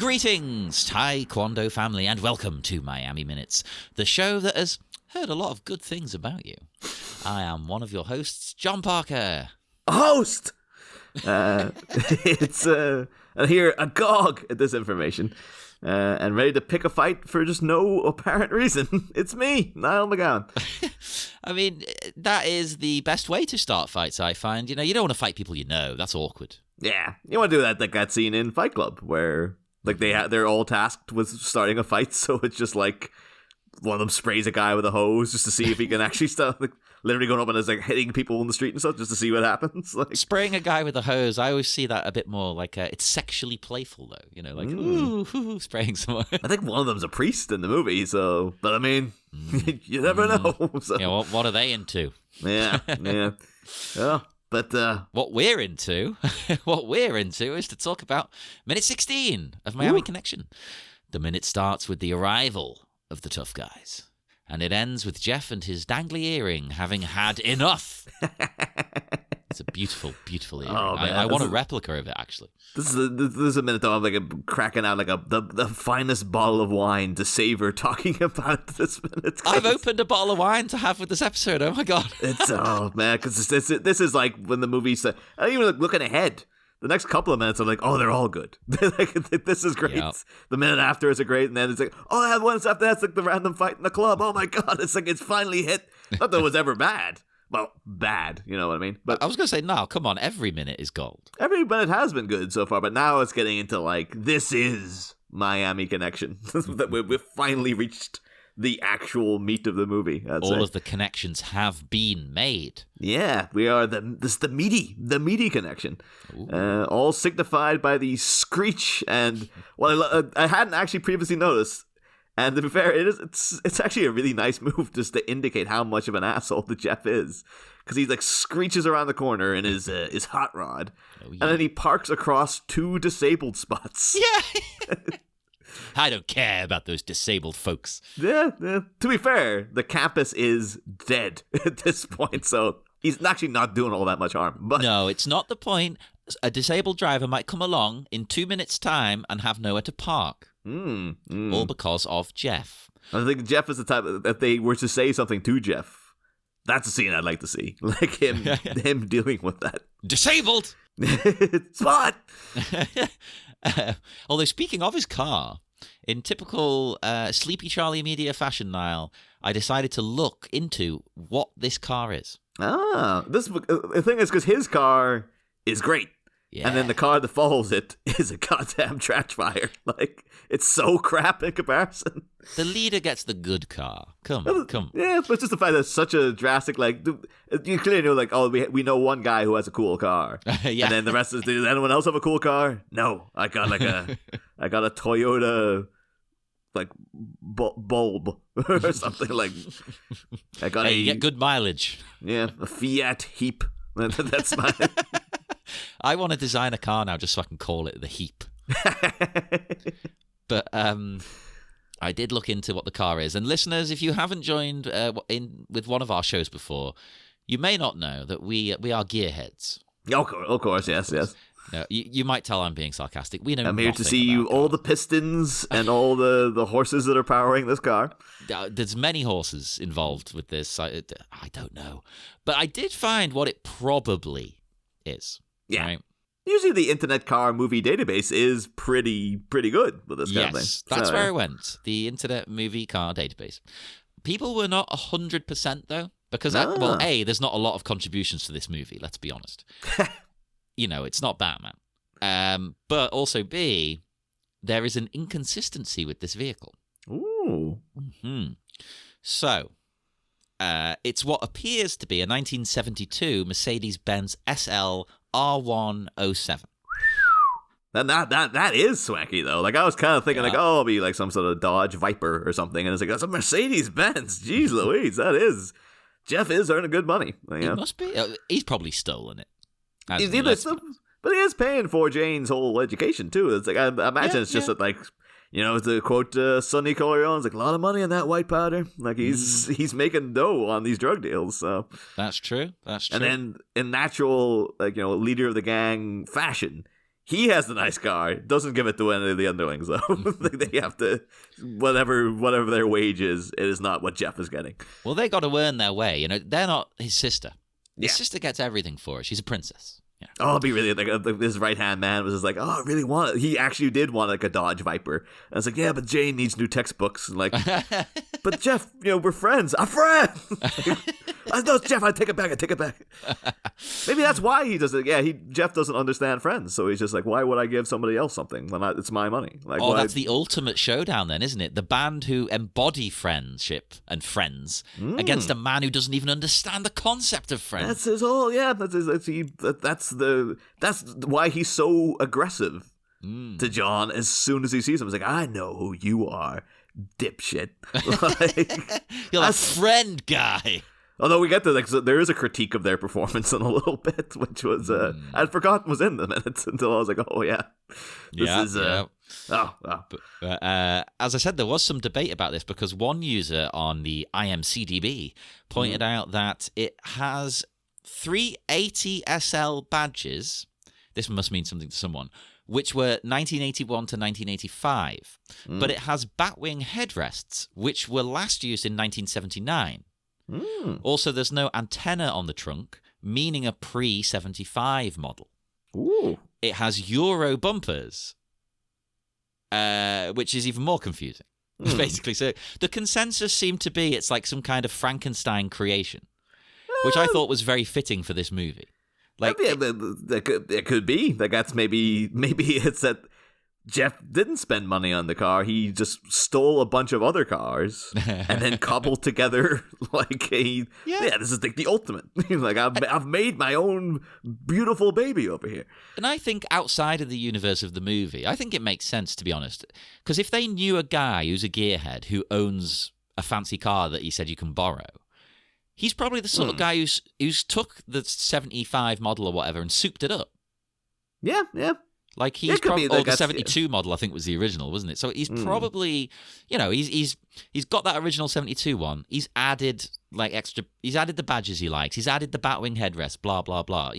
Greetings, Taekwondo family, and welcome to Miami Minutes, the show that has heard a lot of good things about you. I am one of your hosts, John Parker. A host! It's here agog at this information and ready to pick a fight for just no apparent reason. It's me, Niall McGowan. I mean, that is the best way to start fights, I find. You know, you don't want to fight people you know. That's awkward. Yeah, you want to do that like that scene in Fight Club where like they're all tasked with starting a fight, so it's just like one of them sprays a guy with a hose just to see if he can actually stop, like, literally going up and is like hitting people in the street and stuff just to see what happens. Like spraying a guy with a hose, I always see that a bit more like it's sexually playful though. You know, like ooh, spraying someone. I think one of them's a priest in the movie, so but I mean, you never know. So. Yeah, what are they into? Yeah. Yeah. But what we're into is to talk about minute 16 of Miami Connection. The minute starts with the arrival of the tough guys, and it ends with Jeff and his dangly earring having had enough. It's a beautiful, beautiful earring. Oh, man, I want a replica of it, actually. This is a minute though. I'm like cracking out like the finest bottle of wine to savor talking about this minute. I've opened a bottle of wine to have with this episode. Oh my god! It's man, because this is like when the movie said. I even like looking ahead. The next couple of minutes, I'm like, oh, they're all good. Like, this is great. Yep. The minute after is a great, and then it's like, oh, I had one after that's like the random fight in the club. Oh my god, it's like it's finally hit. Not that it was ever bad. Well, bad, you know what I mean? But I was going to say, no, come on, every minute is gold. Every minute has been good so far, but now it's getting into like, this is Miami Connection. We've finally reached the actual meat of the movie. All of the connections have been made. Yeah, we are the meaty connection. All signified by the screech and what I hadn't actually previously noticed. And to be fair, it's actually a really nice move just to indicate how much of an asshole the Jeff is, because he like screeches around the corner in his hot rod, and then he parks across two disabled spots. Yeah, I don't care about those disabled folks. Yeah. To be fair, the campus is dead at this point, so he's actually not doing all that much harm. But no, it's not the point. A disabled driver might come along in 2 minutes' time and have nowhere to park. All because of Jeff. I think Jeff is the type that if they were to say something to Jeff, that's a scene I'd like to see. Like him dealing with that. Disabled! Spot! Although speaking of his car, in typical Sleepy Charlie Media fashion, Niall, I decided to look into what this car is. The thing is because his car is great. Yeah. And then the car that follows it is a goddamn trash fire. Like, it's so crap in comparison. The leader gets the good car. Come. Yeah, but just the fact that it's such a drastic, like, you clearly know, like, oh, we know one guy who has a cool car. Yeah. And then the rest is, does anyone else have a cool car? No. I got I got a Toyota, like, bulb or something. Like, I got you get good mileage. Yeah, a Fiat Heap. That's my... I want to design a car now just so I can call it the Heap. But I did look into what the car is. And listeners, if you haven't joined in with one of our shows before, you may not know that we are gearheads. Of course, yes. No, you might tell I'm being sarcastic. We know. I'm here to see you all the pistons and all the horses that are powering this car. There's many horses involved with this. I don't know. But I did find what it probably is. Yeah. Right? Usually the Internet Car Movie Database is pretty good with this kind of thing. Yes, that's where I went. The Internet Movie Car Database. People were not 100% though, because there's not a lot of contributions to this movie. Let's be honest. You know, it's not Batman. But also B, there is an inconsistency with this vehicle. Ooh. Mm-hmm. So, it's what appears to be a 1972 Mercedes-Benz SL R107. That is swanky though. Like I was kind of thinking it'll be like some sort of Dodge Viper or something, and it's like that's a Mercedes-Benz. Jeez Louise, that is. Jeff is earning good money. He must be. He's probably stolen it. But he is paying for Jane's whole education too. It's like I imagine it's just that, like, you know, to quote Sonny Corleone's, like, a lot of money on that white powder. Like he's making dough on these drug deals. So that's true. And then in natural, like, you know, leader of the gang fashion, He has the nice car. Doesn't give it to any of the underlings though. They have to whatever their wage is. It is not what Jeff is getting. Well, they got to earn their way. You know, they're not his sister. His Yeah. sister gets everything for her. She's a princess. Yeah. Oh, it'd be really like this right hand man was just like, oh, I really want it. He actually did want like a Dodge Viper. And I was like, yeah, but Jane needs new textbooks. And like, but Jeff, we're friends. I'm friends. I know, Jeff. I take it back. Maybe that's why he doesn't. Yeah, Jeff doesn't understand friends, so he's just like, why would I give somebody else something when it's my money? Like, that's the ultimate showdown, then, isn't it? The band who embody friendship and friends against a man who doesn't even understand the concept of friends. That's his whole. Yeah, that's why he's so aggressive to John as soon as he sees him. He's like, I know who you are, dipshit. Like, You're a friend guy. Although we get to so there is a critique of their performance in a little bit, which was I'd forgotten was in the minutes until I was like, oh yeah, this is oh. As I said, there was some debate about this because one user on the IMCDB pointed out that it has 380 SL badges. This must mean something to someone. Which were 1981 to 1985, but it has batwing headrests, which were last used in 1979. Also, there's no antenna on the trunk, meaning a pre-75 model. Ooh. It has Euro bumpers, which is even more confusing, basically. So the consensus seemed to be it's like some kind of Frankenstein creation, which I thought was very fitting for this movie. Like, it could be. Like, that's maybe it's that Jeff didn't spend money on the car. He just stole a bunch of other cars and then cobbled together like this is like the ultimate. Like, I've made my own beautiful baby over here. And I think outside of the universe of the movie, I think it makes sense, to be honest. Because if they knew a guy who's a gearhead who owns a fancy car that he said you can borrow, he's probably the sort of guy who's took the 75 model or whatever and souped it up. Yeah. Like he's probably, or the 72 model, I think, was the original, wasn't it? So he's probably, he's got that original 72 one. He's added he's added the badges he likes. He's added the batwing headrest, blah, blah, blah, I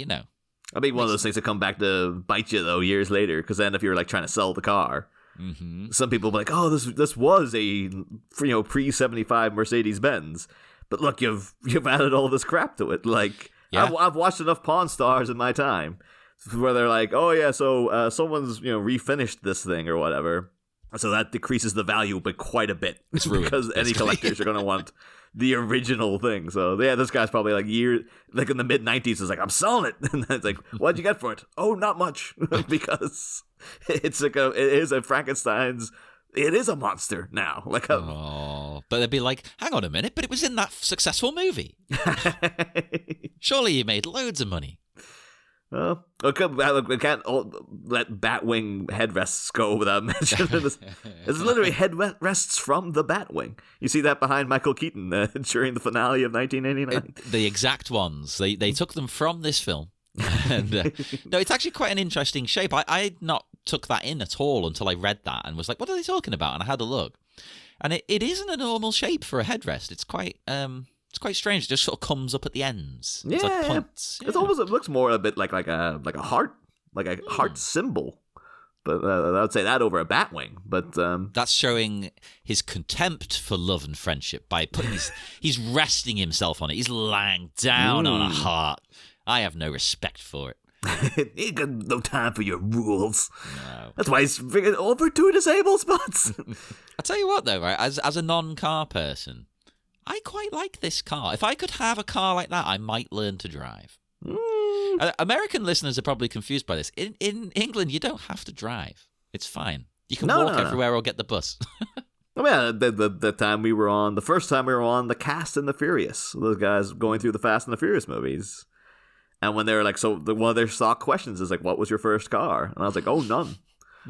think one of those things that come back to bite you, though, years later, because then if you're like trying to sell the car, some people will be like, oh, this was a pre-75 Mercedes-Benz. But look, you've added all this crap to it. Like, I've watched enough Pawn Stars in my time where they're like, oh yeah, so someone's refinished this thing or whatever, so that decreases the value by quite a bit because any collectors are going to want the original thing. So yeah, this guy's probably like in the mid 90s is like, I'm selling it, and then it's like, what'd you get for it? Oh, not much, because it's like it is a Frankenstein's. It is a monster now. But they'd be like, hang on a minute, but it was in that successful movie. Surely you made loads of money. Well, we can't let Batwing headrests go without mentioning this. It's literally headrests from the Batwing. You see that behind Michael Keaton during the finale of 1989. The exact ones. They took them from this film. And, no, it's actually quite an interesting shape. I had not took that in at all until I read that and was like, what are they talking about? And I had a look. And it isn't a normal shape for a headrest. It's quite strange. It just sort of comes up at the ends. Yeah, it's like points. Yeah. It looks more a bit like a heart, like a heart symbol. But I would say that over a Batwing. But that's showing his contempt for love and friendship by putting he's resting himself on it. He's lying down on a heart. I have no respect for it. He got no time for your rules. No. That's why he's freaking over 2 disabled spots. I'll tell you what, though, right? As a non-car person, I quite like this car. If I could have a car like that, I might learn to drive. American listeners are probably confused by this. In England, you don't have to drive. It's fine. You can walk everywhere or get the bus. I mean, the time we were on, the first time we were on the Cast and the Furious, those guys going through the Fast and the Furious movies. And when they were like, one of their stock questions is like, what was your first car? And I was like, oh, none.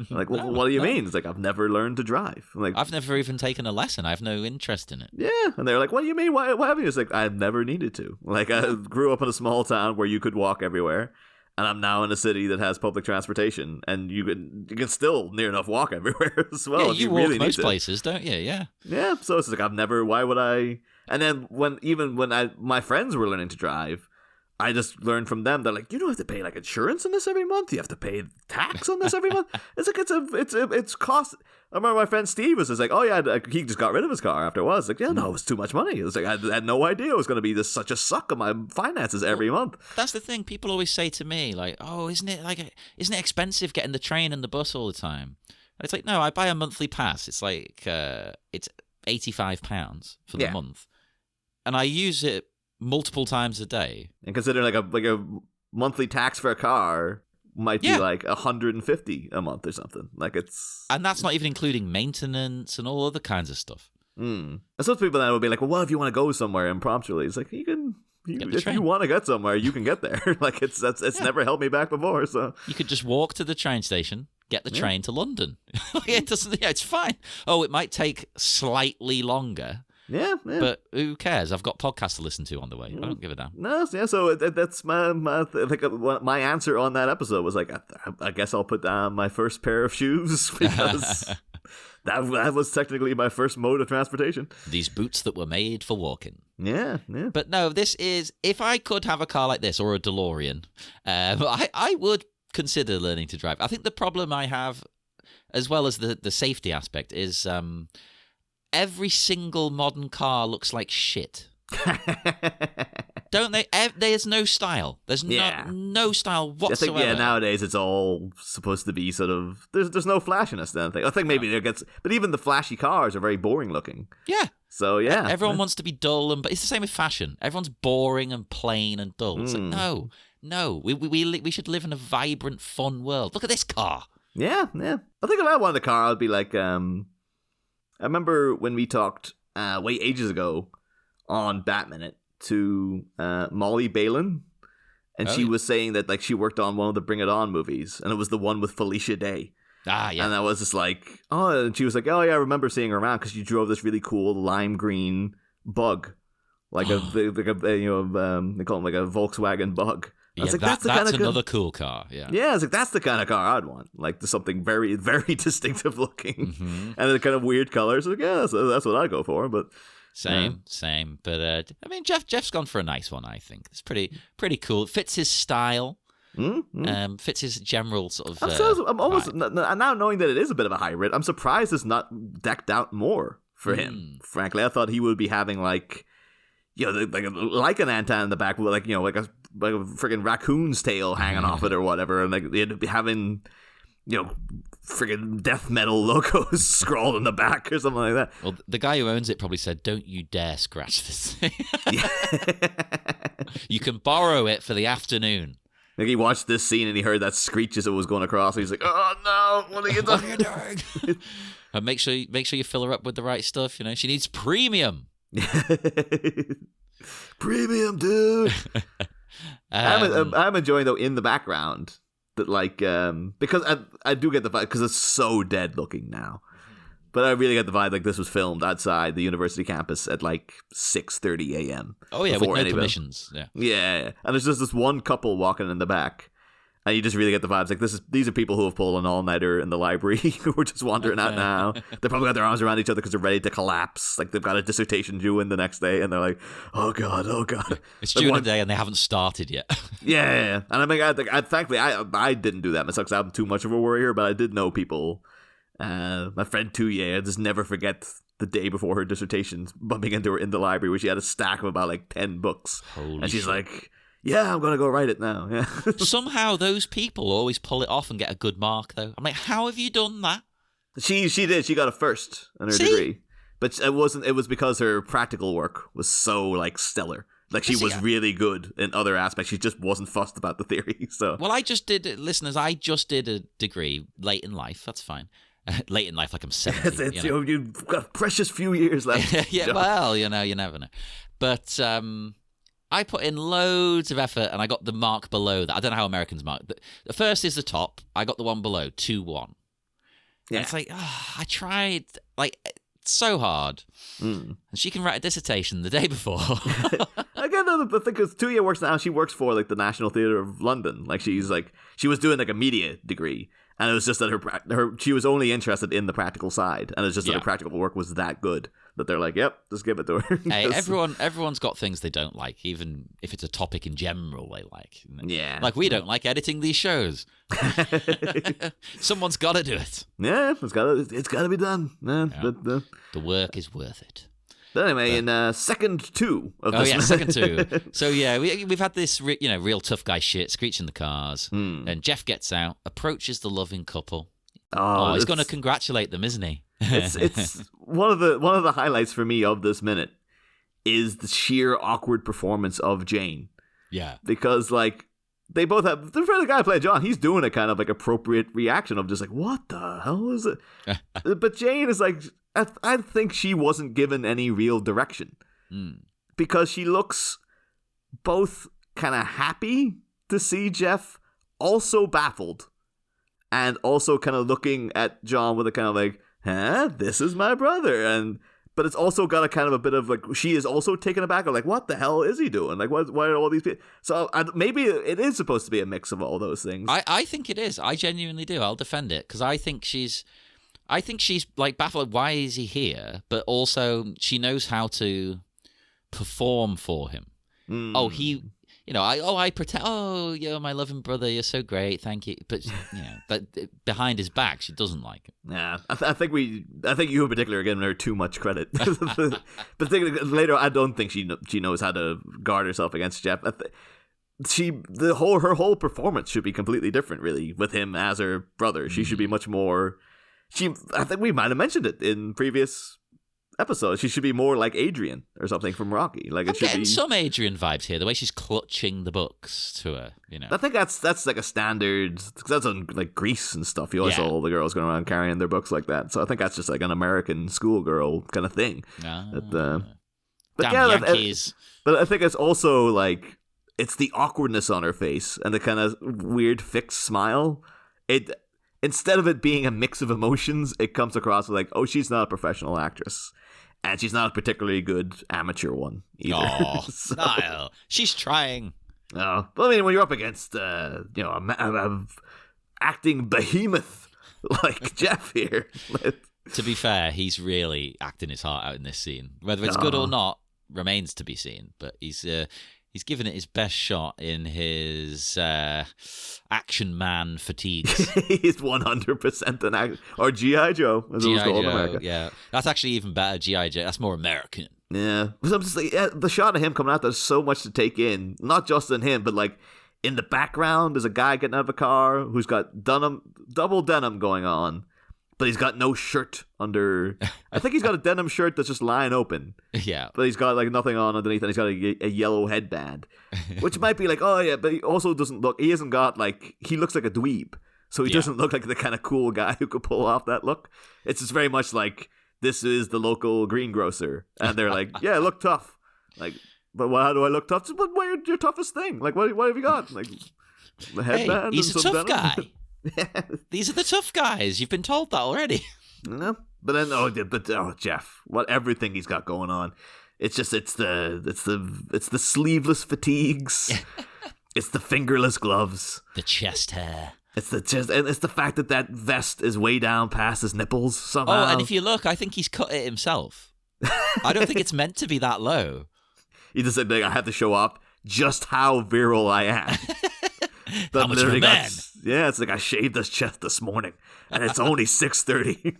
Like, well, what do you mean? It's like, I've never learned to drive. I'm like, I've never even taken a lesson. I have no interest in it. Yeah. And they're like, what do you mean? Why haven't you? It's like, I've never needed to. Like, I grew up in a small town where you could walk everywhere. And I'm now in a city that has public transportation. And you can still near enough walk everywhere as well. Yeah, you walk really most places, don't you? Yeah. Yeah. So it's like, why would I? And then when my friends were learning to drive, I just learned from them that like you don't have to pay like insurance on this every month. You have to pay tax on this every month. It's like it's cost. I remember my friend Steve was just like, oh yeah, he just got rid of his car after a while. It's like, yeah, no, it was too much money. It was like I had no idea it was going to be such a suck of my finances every month. That's the thing. People always say to me like, oh, isn't it expensive getting the train and the bus all the time? And it's like, no, I buy a monthly pass. It's like it's £85 for the month, and I use it multiple times a day. And consider like a monthly tax for a car might be like $150 a month or something. Like and that's not even including maintenance and all other kinds of stuff. And some people that would be like, well, what if you want to go somewhere impromptu? It's like if you want to get somewhere, you can get there. Like it's never held me back before. So you could just walk to the train station, get the train to London. It doesn't. Yeah, it's fine. Oh, it might take slightly longer. Yeah. But who cares? I've got podcasts to listen to on the way. I don't give a damn. No, yeah. So that's my answer on that episode was like, I guess I'll put down my first pair of shoes because that was technically my first mode of transportation. These boots that were made for walking. Yeah. But no, this is if I could have a car like this or a DeLorean, I would consider learning to drive. I think the problem I have, as well as the safety aspect, is every single modern car looks like shit. Don't they? There's no style. There's no style whatsoever. I think, nowadays it's all supposed to be sort of... There's no flashiness then. I think maybe there gets... But even the flashy cars are very boring looking. Yeah. So, yeah. Everyone wants to be dull, but it's the same with fashion. Everyone's boring and plain and dull. It's like, no. We should live in a vibrant, fun world. Look at this car. Yeah. I think if I wanted a car, I'd be like... I remember when we talked way ages ago on Batminute to Molly Balin, and she was saying that like she worked on one of the Bring It On movies, and it was the one with Felicia Day. Ah, yeah. And I was just like, oh, and she was like, oh yeah, I remember seeing her around because you drove this really cool lime green bug, like they call them like a Volkswagen Bug. I was like, that's another cool car. Yeah. Yeah, I was like, that's the kind of car I'd want. Like, something very, very distinctive looking, and the kind of weird colors. Like, yeah, that's what I'd go for. But same. But I mean, Jeff's gone for a nice one. I think it's pretty cool. It fits his style. Fits his general sort of. I'm almost now knowing that it is a bit of a hybrid. I'm surprised it's not decked out more for him. Frankly, I thought he would be having like, like an antenna in the back with like a freaking raccoon's tail hanging off it or whatever, and like they'd be having freaking death metal logos scrawled in the back or something like that. Well, the guy who owns it probably said, "Don't you dare scratch this thing. You can borrow it for the afternoon." Like he watched this scene and he heard that screech as it was going across. And he's like, "Oh no, what are you doing?" And make sure you fill her up with the right stuff. She needs premium. Premium, dude. I'm enjoying though in the background that like because I do get the vibe because it's so dead looking now, but I really get the vibe like this was filmed outside the university campus at like 6:30 a.m. Oh yeah, with no permissions. Yeah, and there's just this one couple walking in the back. And you just really get the vibes like these are people who have pulled an all-nighter in the library who are just wandering out now. They probably got their arms around each other because they're ready to collapse. Like they've got a dissertation due in the next day, and they're like, "Oh god." It's due in a day, and they haven't started yet. Yeah. And I mean, thankfully, I didn't do that myself because I'm too much of a worrier. But I did know people. My friend Tuye, I just never forget the day before her dissertation, bumping into her in the library where she had a stack of about like 10 books, and she's like, "Yeah, I'm gonna go write it now." Yeah. Somehow those people always pull it off and get a good mark, though. I'm like, how have you done that? She did. She got a first in her degree, but it wasn't. It was because her practical work was so like stellar. Like she was really good in other aspects. She just wasn't fussed about the theory. So well, I just did a degree late in life. That's fine. Late in life, like I'm 70. You've got a precious few years left. Yeah. Well, you never know. But I put in loads of effort and I got the mark below that. I don't know how Americans mark. The first is the top. I got the one below, 2-1. Yeah. And it's like, I tried like so hard. And she can write a dissertation the day before. Again, the thing is, Tuya works now. She works for like the National Theatre of London. Like she was doing like a media degree. And it was just that she was only interested in the practical side. And it's just that her practical work was that good. that they're like, yep, just give it to her. Hey, everyone's got things they don't like, even if it's a topic in general they like. Yeah. Like, we don't like editing these shows. Someone's got to do it. Yeah, it's got to be done. Yeah. The work is worth it. But anyway, in second 2 of this. Second 2. So yeah, we've had this real tough guy shit, screeching the cars, and Jeff gets out, approaches the loving couple. He's going to congratulate them, isn't he? It's one of the highlights for me of this minute is the sheer awkward performance of Jane. Yeah, because like they both have the guy playing John. He's doing a kind of like appropriate reaction of just like, what the hell is it? But Jane is like, I think she wasn't given any real direction because she looks both kind of happy to see Jeff, also baffled, and also kind of looking at John with a kind of like, huh, this is my brother. But it's also got a kind of a bit of like, she is also taken aback of like, what the hell is he doing? Like, why are all these people? So maybe it is supposed to be a mix of all those things. I think it is. I genuinely do. I'll defend it because I think she's like baffled. Why is he here? But also she knows how to perform for him. Oh, I pretend. Oh, you're my loving brother. You're so great. Thank you. But but behind his back, she doesn't like him. Yeah, I think you in particular are giving her too much credit. But later, I don't think she knows how to guard herself against Jeff. Her whole performance should be completely different, really, with him as her brother. She should be much more. I think we might have mentioned it in previous episodes. She should be more like Adrian or something from Rocky. Like, I'm getting some Adrian vibes here. The way she's clutching the books to her, I think that's like a standard. Because that's on like Grease and stuff. You always saw all the girls going around carrying their books like that. So I think that's just like an American schoolgirl kind of thing. But Yankees. But I think it's also like it's the awkwardness on her face and the kind of weird fixed smile. Instead of it being a mix of emotions, it comes across like, oh, she's not a professional actress. And she's not a particularly good amateur one either. Oh, no. She's trying. No. But I mean, when you're up against, a acting behemoth like Jeff here. To be fair, he's really acting his heart out in this scene. Whether it's good or not remains to be seen. But he's given it his best shot in his action man fatigues. He's 100% an action, or G.I. Joe, as it was called in America. Yeah, that's actually even better. G.I. Joe. That's more American. Yeah, I'm just like, the shot of him coming out, there's so much to take in. Not just in him, but like in the background, there's a guy getting out of a car who's got double denim going on. But he's got no shirt under. I think he's got a denim shirt that's just lying open. Yeah. But he's got like nothing on underneath, and he's got a yellow headband, which might be like, oh yeah, but he also doesn't look. He hasn't got like. He looks like a dweeb, so he doesn't look like the kind of cool guy who could pull off that look. It's just very much like this is the local greengrocer, and they're like, yeah, look tough. Like, but how do I look tough? Just wear your toughest thing. Like, what have you got? Like, the headband. Hey, he's a tough guy. Yeah. These are the tough guys. You've been told that already. No, but then Jeff, everything he's got going on. It's the sleeveless fatigues. It's the fingerless gloves. The chest hair. It's the chest, and it's the fact that vest is way down past his nipples somehow. Oh, and if you look, I think he's cut it himself. I don't think it's meant to be that low. He just said, I have to show up just how virile I am. How much of a man? It's like I shaved his chest this morning, and it's only 6:30.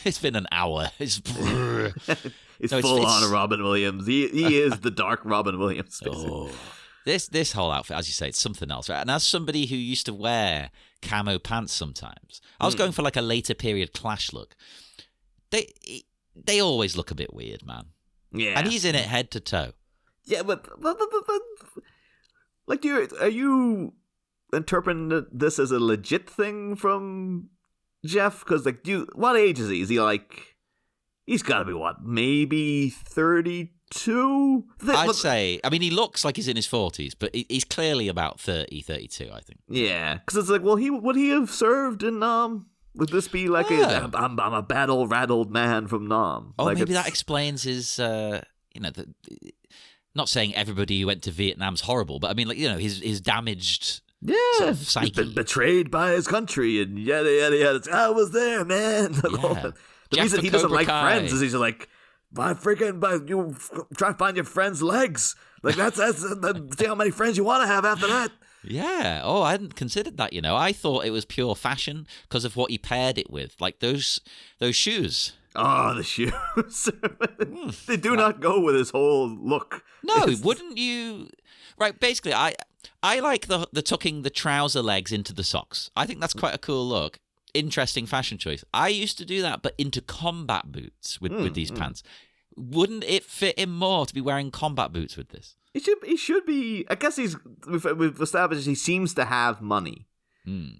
It's been an hour. He's full on Robin Williams. He is the dark Robin Williams. Basically. This whole outfit, as you say, it's something else, right? And as somebody who used to wear camo pants sometimes, I was going for like a later period Clash look. They always look a bit weird, man. Yeah, and he's in it head to toe. Yeah, but like, are you interpreting this as a legit thing from Jeff? Because like, what age is he? Is he like? He's got to be what? Maybe 32? I'd say. I mean, he looks like he's in his 40s, but he's clearly about 30, 32, I think. Yeah, because it's like, well, would he have served in Nam? Would this be like I'm a bad old rat old man from Nam? Oh, like maybe that explains his. Not saying everybody who went to Vietnam's horrible, but I mean, like, his damaged sort of psyche. He's been betrayed by his country and yada yada yada. I was there, man. The Jeff reason the he doesn't Cobra like Kai. Friends is he's like, you try to find your friend's legs. Like that's see how many friends you want to have after that. Yeah. Oh, I hadn't considered that, you know. I thought it was pure fashion because of what he paired it with. Like those shoes. Oh, the shoes. They do not go with his whole look. No, wouldn't you? Right, basically, I like the tucking the trouser legs into the socks. I think that's quite a cool look. Interesting fashion choice. I used to do that, but into combat boots with these pants. Wouldn't it fit him more to be wearing combat boots with this? He should be. I guess we've established he seems to have money.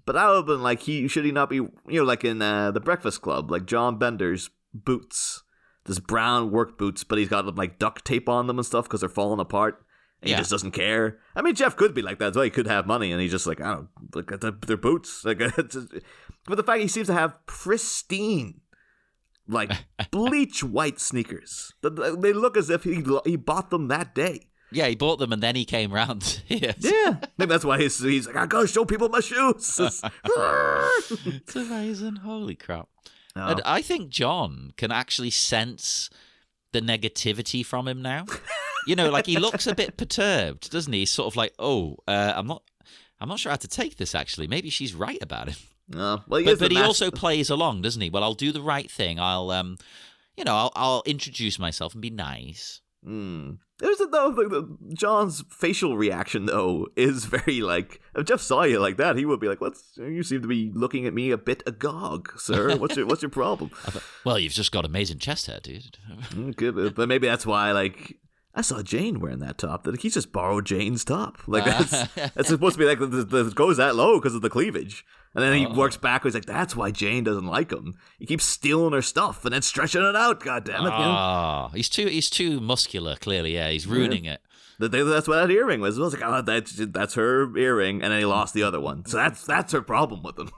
But I would have been like, should he not be, like in the Breakfast Club, like John Bender's boots, this brown work boots, but he's got like duct tape on them and stuff because they're falling apart. And he just doesn't care. I mean, Jeff could be like that as well. He could have money, and he's just like, I don't know, they're boots. Like, but the fact he seems to have pristine, like bleach white sneakers, they look as if he bought them that day. Yeah, he bought them and then he came round. Yes. Yeah, maybe that's why he's like, I gotta show people my shoes. It's amazing. Holy crap. Oh. And I think John can actually sense the negativity from him now. Like he looks a bit perturbed, doesn't he? He's sort of like, I'm not sure how to take this, actually. Maybe she's right about it. Well, but he also plays along, doesn't he? Well, I'll do the right thing. I'll introduce myself and be nice. John's facial reaction though is very like, if Jeff saw you like that, he would be like, you seem to be looking at me a bit agog, sir. What's your problem? Well, you've just got amazing chest hair, dude. Good, but maybe that's why, like, I saw Jane wearing that top. That he just borrowed Jane's top. Like that's supposed to be like the goes that low because of the cleavage. And then he works backwards. Like that's why Jane doesn't like him. He keeps stealing her stuff and then stretching it out. God damn it! He's too muscular. Clearly, yeah, he's ruining it. That's what that earring was. I was like, that's her earring, and then he lost the other one. So that's her problem with him.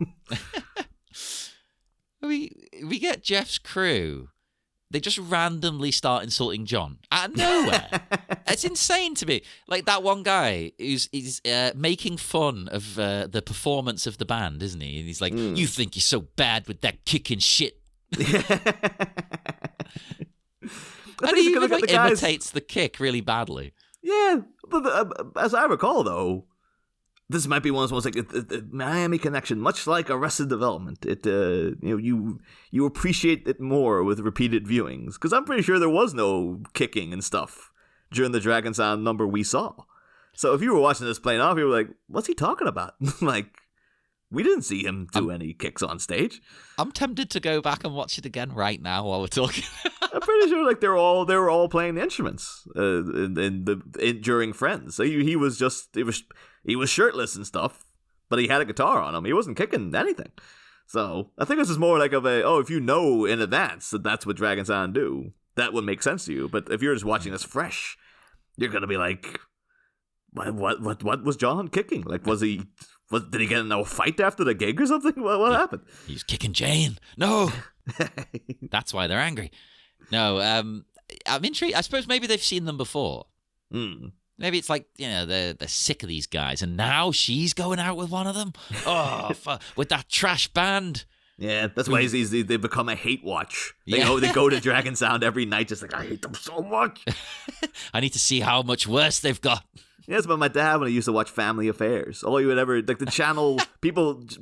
we get Jeff's crew. They just randomly start insulting John out of nowhere. It's insane to me. Like that one guy who's making fun of the performance of the band, isn't he? And he's like, "You think you're so bad with that kicking shit." And he even imitates the kick really badly. Yeah, but as I recall, though, this might be one of those ones like the Miami Connection, much like Arrested Development. It you appreciate it more with repeated viewings because I'm pretty sure there was no kicking and stuff during the Dragon Sound number we saw. So if you were watching this playing off, you were like, "What's he talking about?" Like, we didn't see him do any kicks on stage. I'm tempted to go back and watch it again right now while we're talking. I'm pretty sure like they were all playing the instruments during Friends. So he was shirtless and stuff, but he had a guitar on him. He wasn't kicking anything. So I think this is more like if you know in advance that that's what Dragon Sound do, that would make sense to you. But if you're just watching this fresh, you're gonna be like, what was John kicking? Like, did he get in a fight after the gig or something? What happened? He's kicking Jane. No, that's why they're angry. No, I'm intrigued. I suppose maybe they've seen them before. Maybe it's like, they're sick of these guys, and now she's going out with one of them. Oh, with that trash band. Yeah, that's why they've become a hate watch. They go to Dragon Sound every night, just like, I hate them so much. I need to see how much worse they've got. Yes, but my dad, when he used to watch Family Affairs, all you would ever, like the channel,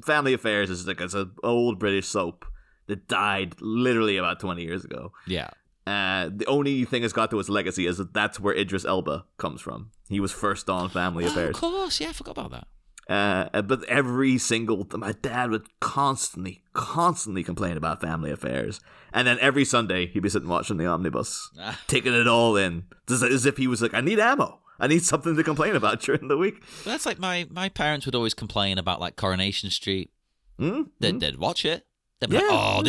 Family Affairs is like it's an old British soap that died literally about 20 years ago. Yeah. The only thing that's got to its legacy is that's where Idris Elba comes from. He was first on Family Affairs. Of course, yeah, I forgot about that. But my dad would constantly complain about Family Affairs. And then every Sunday, he'd be sitting watching the omnibus, taking it all in, as if he was like, I need ammo. I need something to complain about during the week. That's like my parents would always complain about like Coronation Street. They'd watch it. They'd be like,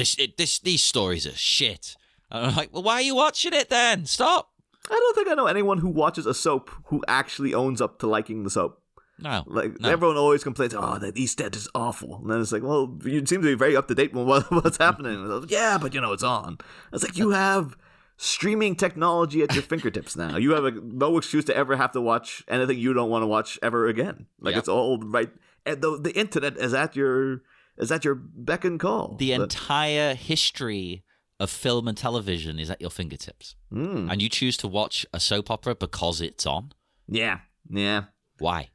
these stories are shit. And I'm like, well, why are you watching it then? Stop. I don't think I know anyone who watches a soap who actually owns up to liking the soap. No. Everyone always complains, that EastEnd is awful. And then it's like, well, you seem to be very up to date with what's happening. Like, yeah, but it's on. It's like, you have streaming technology at your fingertips now. You have no excuse to ever have to watch anything you don't want to watch ever again. Like, It's all right. And the internet is at your beck and call. The entire history of film and television is at your fingertips. And you choose to watch a soap opera because it's on. Yeah. Why?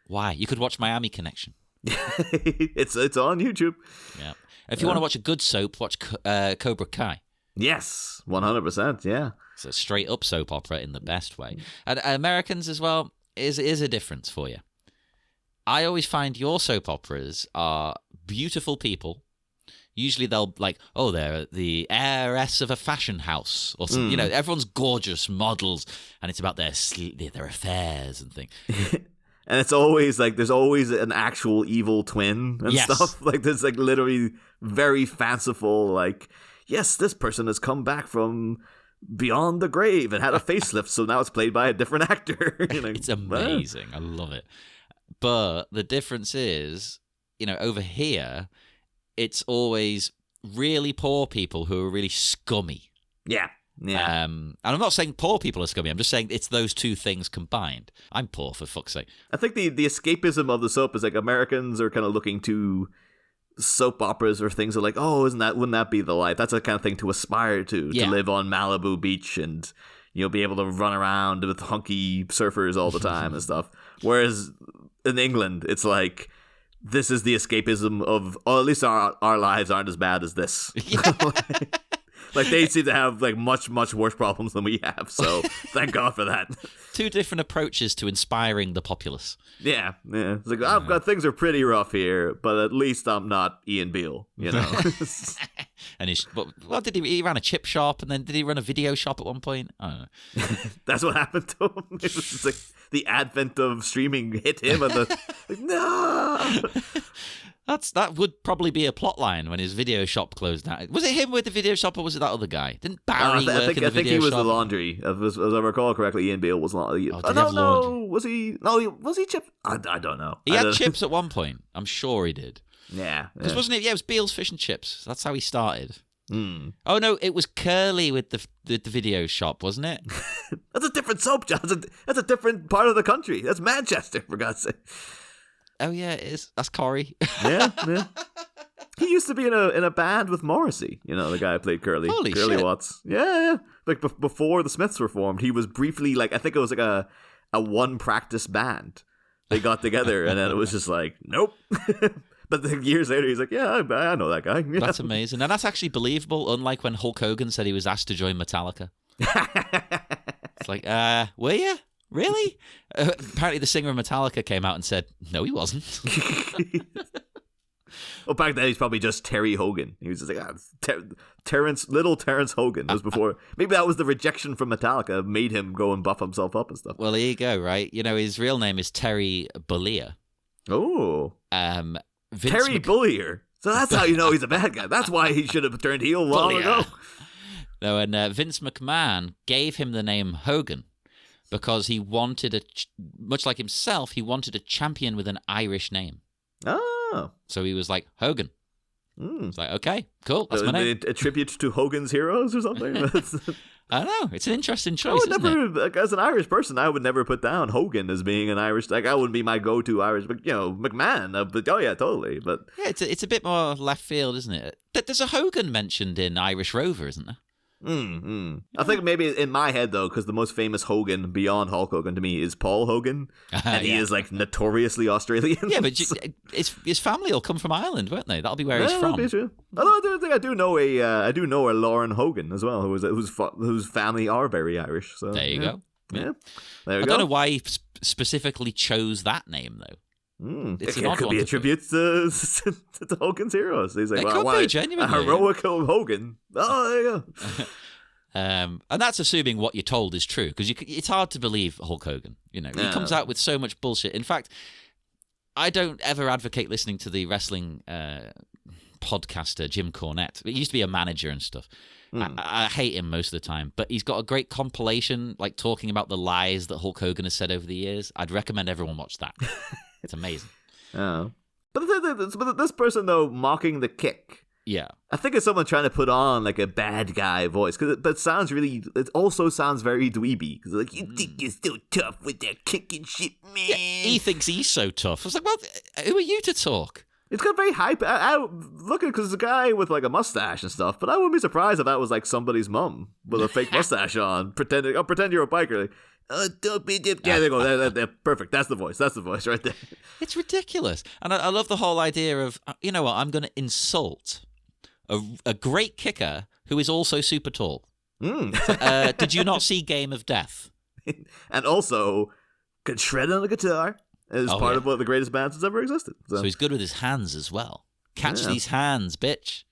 You could watch Miami Connection. It's on YouTube. Yeah. If you want to watch a good soap, watch Cobra Kai. Yes, 100%. Yeah. It's a straight up soap opera in the best way. And Americans as well is a difference for you. I always find your soap operas are beautiful people. Usually they'll they're the heiress of a fashion house or something. Everyone's gorgeous models, and it's about their affairs and things. And it's always there's always an actual evil twin and stuff. There's literally very fanciful, yes, this person has come back from beyond the grave and had a facelift, so now it's played by a different actor. It's amazing. I love it. But the difference is, over here, it's always really poor people who are really scummy. Yeah. And I'm not saying poor people are scummy. I'm just saying it's those two things combined. I'm poor, for fuck's sake. I think the escapism of the soap is Americans are kind of looking to soap operas or things are wouldn't that be the life? That's a kind of thing to aspire to live on Malibu Beach and be able to run around with hunky surfers all the time and stuff. Whereas in England, it's this is the escapism of, at least our lives aren't as bad as this. They seem to have much, much worse problems than we have. So thank God for that. Two different approaches to inspiring the populace. Yeah. It's I've got things are pretty rough here, but at least I'm not Ian Beale, And what did he ran a chip shop, and then did he run a video shop at one point? I don't know. That's what happened to him. It was just the advent of streaming hit him, and no. That would probably be a plot line when his video shop closed down. Was it him with the video shop, or was it that other guy? Didn't Barry work in the video shop? I think he was the laundry. As I recall correctly, Ian Beale was laundry. Laundry? Was he? No, was he Chip? I don't know. He had chips at one point. I'm sure he did. Yeah. Because wasn't it? Yeah, it was Beale's Fish and Chips. That's how he started. Oh no, it was Curly with the video shop, wasn't it? That's a different soap, John. That's a different part of the country. That's Manchester, for God's sake. Oh yeah, it is. That's Corey. Yeah. He used to be in a band with Morrissey. The guy who played Curly. Holy Curly shit. Watts. Yeah. Before the Smiths were formed, he was briefly I think it was a one practice band. They got together, and then it was just nope. But years later, he's yeah, I know that guy. Yeah. That's amazing, and that's actually believable. Unlike when Hulk Hogan said he was asked to join Metallica. It's were you? Really? Apparently the singer of Metallica came out and said, no, he wasn't. Well, back then he's probably just Terry Hogan. He was just Terrence Hogan. It was before. Maybe that was the rejection from Metallica made him go and buff himself up and stuff. Well, there you go, right? His real name is Terry Bollea. Oh. Terry Bollea. So that's how you know he's a bad guy. That's why he should have turned heel long ago. No, and Vince McMahon gave him the name Hogan because he wanted much like himself, he wanted a champion with an Irish name. Oh. So he was like, Hogan. It's okay, cool, that's my name. A tribute to Hogan's Heroes or something? I don't know. It's an interesting choice, isn't it? As an Irish person, I would never put down Hogan as being an Irish. That wouldn't be my go-to Irish. But McMahon. But oh yeah, totally. But yeah, it's a bit more left field, isn't it? There's a Hogan mentioned in Irish Rover, isn't there? I think maybe in my head though, because the most famous Hogan beyond Hulk Hogan to me is Paul Hogan, and he is notoriously Australian. Yeah, but his family will come from Ireland, won't they? That'll be where he's from. Although I do know a Lauren Hogan as well, whose family are very Irish. So there you go. Yeah, there we go. I don't know why he specifically chose that name though. It could be a tribute to Hogan's Heroes. He's it could be genuinely a heroic Hogan. Oh, there you go. And that's assuming what you're told is true, because it's hard to believe Hulk Hogan. He comes out with so much bullshit. In fact, I don't ever advocate listening to the wrestling podcaster Jim Cornette. He used to be a manager and stuff. I hate him most of the time, but he's got a great compilation talking about the lies that Hulk Hogan has said over the years. I'd recommend everyone watch that. It's amazing. Oh. But this person, though, mocking the kick. Yeah. I think it's someone trying to put on a bad guy voice. But it also sounds very dweeby. Because you think you're so tough with that kick and shit, man. Yeah, he thinks he's so tough. I was well, who are you to talk? It's got very hype. I look at it because it's a guy with like a mustache and stuff, but I wouldn't be surprised if that was like somebody's mum with a fake mustache on, pretend you're a biker. Like, don't be dip. Yeah, there you go. They're perfect. That's the voice. That's the voice right there. It's ridiculous. And I love the whole idea of, you know what, I'm going to insult a great kicker who is also super tall. Did you not see Game of Death? And also could shred on a guitar as part of one of the greatest bands that's ever existed. So he's good with his hands as well. Catch these hands, bitch.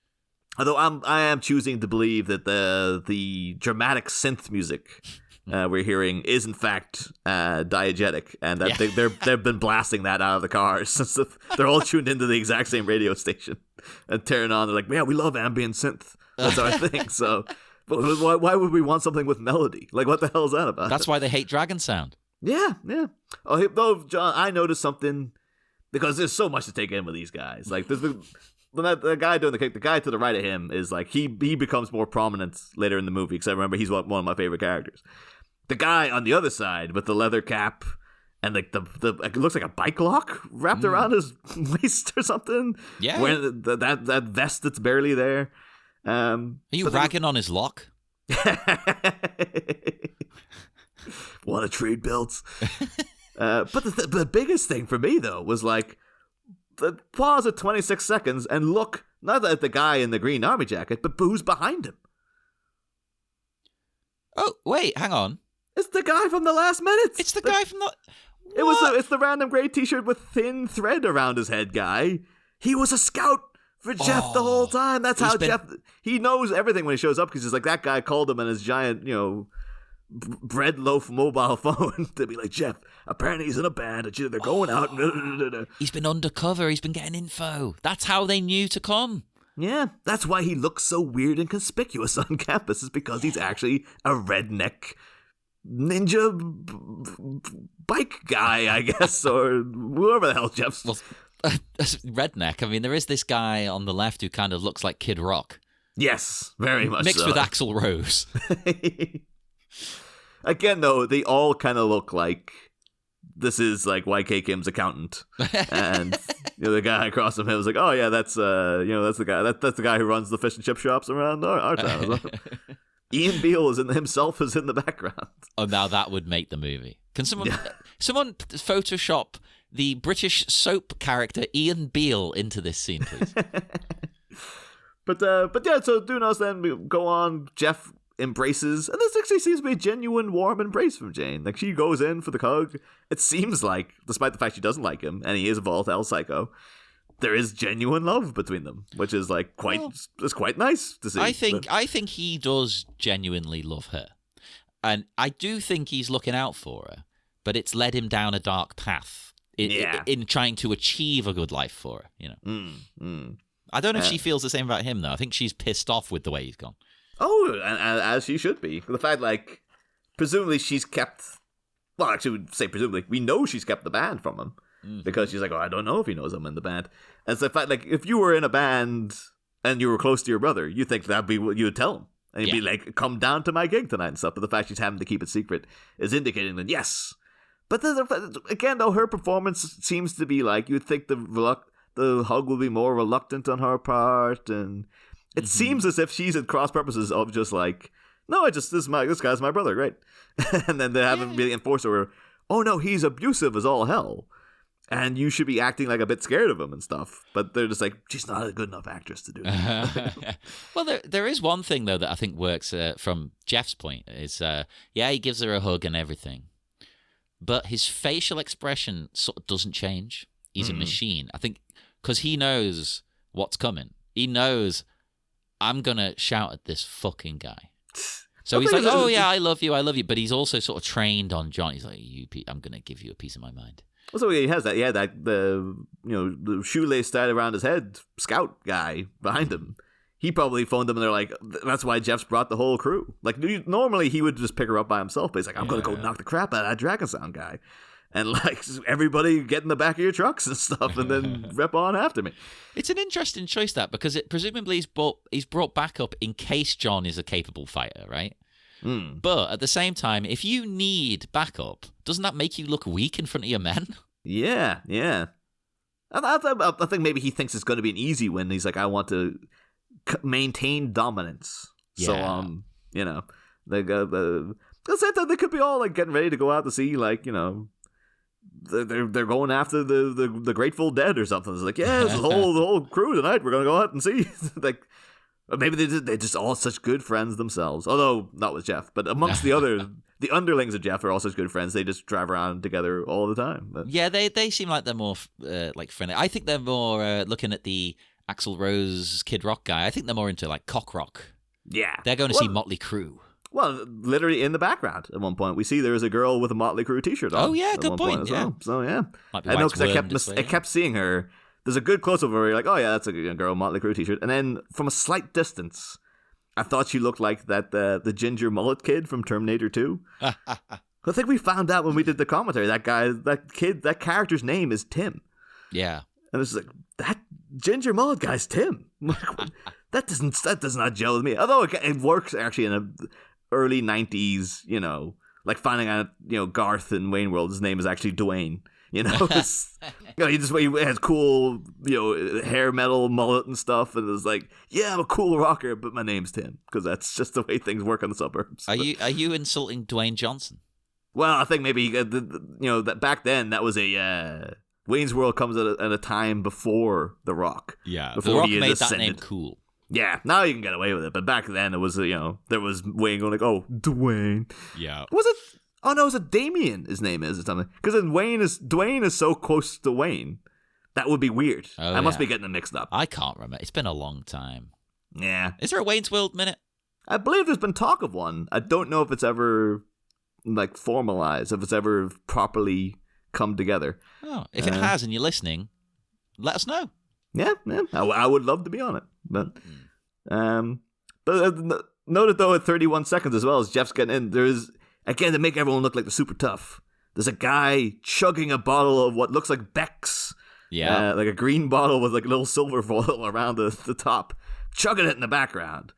Although I am choosing to believe that the dramatic synth music we're hearing is in fact diegetic, and that they've been blasting that out of the cars since they're all tuned into the exact same radio station and tearing on. They're like, yeah, we love ambient synth. That's our thing. So, but why would we want something with melody? Like, what the hell is that about? That's why they hate Dragon Sound. Yeah. Oh, though, John, I noticed something because there's so much to take in with these guys. Like, there's the guy doing the kick. The guy to the right of him is like he becomes more prominent later in the movie because I remember he's one of my favorite characters. The guy on the other side with the leather cap and like the it looks like a bike lock wrapped around his waist or something. Yeah, wearing that vest that's barely there. Are you ragging on his lock? Want to trade belts? But the biggest thing for me though was like pause at 26 seconds and look not at the guy in the green army jacket, but who's behind him. Oh wait, hang on. It's the guy from the last minute. It's the guy from the. It's the random gray T-shirt with thin thread around his head guy. He was a scout for Jeff the whole time. That's how Jeff. He knows everything when he shows up because he's like that guy called him on his giant, bread loaf mobile phone to be like, Jeff, apparently he's in a band and they're going out. He's been undercover. He's been getting info. That's how they knew to come. Yeah, that's why he looks so weird and conspicuous on campus, is because he's actually a redneck ninja bike guy, I guess, or whoever the hell Jeff's. Well, redneck. I mean, there is this guy on the left who kind of looks like Kid Rock. Yes, very much mixed so. with Axl Rose. Again, though, they all kind of look like this is like YK Kim's accountant, and the guy across from him was like, "Oh yeah, that's the guy. That's the guy who runs the fish and chip shops around our town." Ian Beale himself is in the background. Oh, now that would make the movie. Can someone Photoshop the British soap character Ian Beale into this scene, please? But yeah, so Dunos then we go on. Jeff embraces, and this actually seems to be a genuine warm embrace from Jane. Like, she goes in for the hug. It seems like, despite the fact she doesn't like him and he is a volatile psycho, there is genuine love between them, which is like quite nice to see. I think he does genuinely love her, and I do think he's looking out for her, but it's led him down a dark path in trying to achieve a good life for her. I don't know if she feels the same about him though. I think she's pissed off with the way he's gone. Oh, and as she should be. The fact, like, presumably she's kept. Well, actually, we'd say presumably. We know she's kept the band from him. Because she's like, I don't know if he knows I'm in the band. And so, in fact, like, if you were in a band and you were close to your brother, you'd think that'd be what you would tell him. And you'd be like, come down to my gig tonight and stuff. But the fact she's having to keep it secret is indicating that, yes. But then, again, though, her performance seems to be like, you'd think the hug will be more reluctant on her part. And it seems as if she's at cross purposes of just like, no, this guy's my brother, great. And then they haven't really enforced her, oh no, he's abusive as all hell. And you should be acting like a bit scared of him and stuff. But they're just like, she's not a good enough actress to do that. Well, there is one thing, though, that I think works from Jeff's point. Is, he gives her a hug and everything. But his facial expression sort of doesn't change. He's a machine. I think because he knows what's coming. He knows, I'm going to shout at this fucking guy. So he's like, oh, yeah, I love you. But he's also sort of trained on John. He's like, I'm going to give you a piece of my mind. So he has that, the shoelace tied around his head scout guy behind him. He probably phoned them and they're like, that's why Jeff's brought the whole crew. Like, normally he would just pick her up by himself, but he's like, I'm going to go knock the crap out of that Dragon Sound guy. And like, everybody get in the back of your trucks and stuff and then rep on after me. It's an interesting choice, that, because it presumably he's brought back up in case John is a capable fighter, right? But at the same time, if you need backup, doesn't that make you look weak in front of your men? Yeah. I think maybe he thinks it's going to be an easy win. He's like, I want to maintain dominance. Yeah. So, you know, they could be all like getting ready to go out to see, like, you know, they're going after the Grateful Dead or something. It's like, yeah, the whole crew tonight. We're gonna go out and see. Like, maybe they're just all such good friends themselves. Although not with Jeff, but amongst the underlings of Jeff are all such good friends. They just drive around together all the time. But. Yeah, they seem like they're more like friendly. I think they're more looking at the Axl Rose Kid Rock guy. I think they're more into like cock rock. Yeah, they're going to see Motley Crue. Well, literally in the background at one point, we see there is a girl with a Motley Crue T-shirt on. Oh yeah, good point. Yeah. Well. So yeah, I know because I kept seeing her. There's a good close-up where you're like, oh yeah, that's a girl Motley Crue T-shirt, and then from a slight distance, I thought she looked like the ginger mullet kid from Terminator 2. I think we found out when we did the commentary that character's name is Tim. Yeah, and it's like that ginger mullet guy's Tim. That does not gel with me. Although it works actually in a early 90s, you know, like finding out, you know, Garth in Wayne World, his name is actually Dwayne. You know, he has cool, you know, hair metal, mullet and stuff, and it's like, yeah, I'm a cool rocker, but my name's Tim, because that's just the way things work in the suburbs. Are you insulting Dwayne Johnson? Well, I think maybe that back then that was a Wayne's World comes at a time before The Rock. Yeah, before The Rock he made ascended. that name cool. Yeah, now you can get away with it, but back then it was, you know, there was Wayne going like, oh, Dwayne. Yeah. Was it? Oh no, it was a Damien. His name is or something. Because then Dwayne is so close to Wayne, that would be weird. I must be getting them mixed up. I can't remember. It's been a long time. Yeah. Is there a Wayne's World minute? I believe there's been talk of one. I don't know if it's ever like formalized, if it's ever properly come together. Oh, if it has and you're listening, let us know. Yeah. I would love to be on it, but note it though at 31 seconds as well as Jeff's getting in. There's again to make everyone look like they're super tough. There's a guy chugging a bottle of what looks like Beck's, like a green bottle with like a little silver foil around the top, chugging it in the background.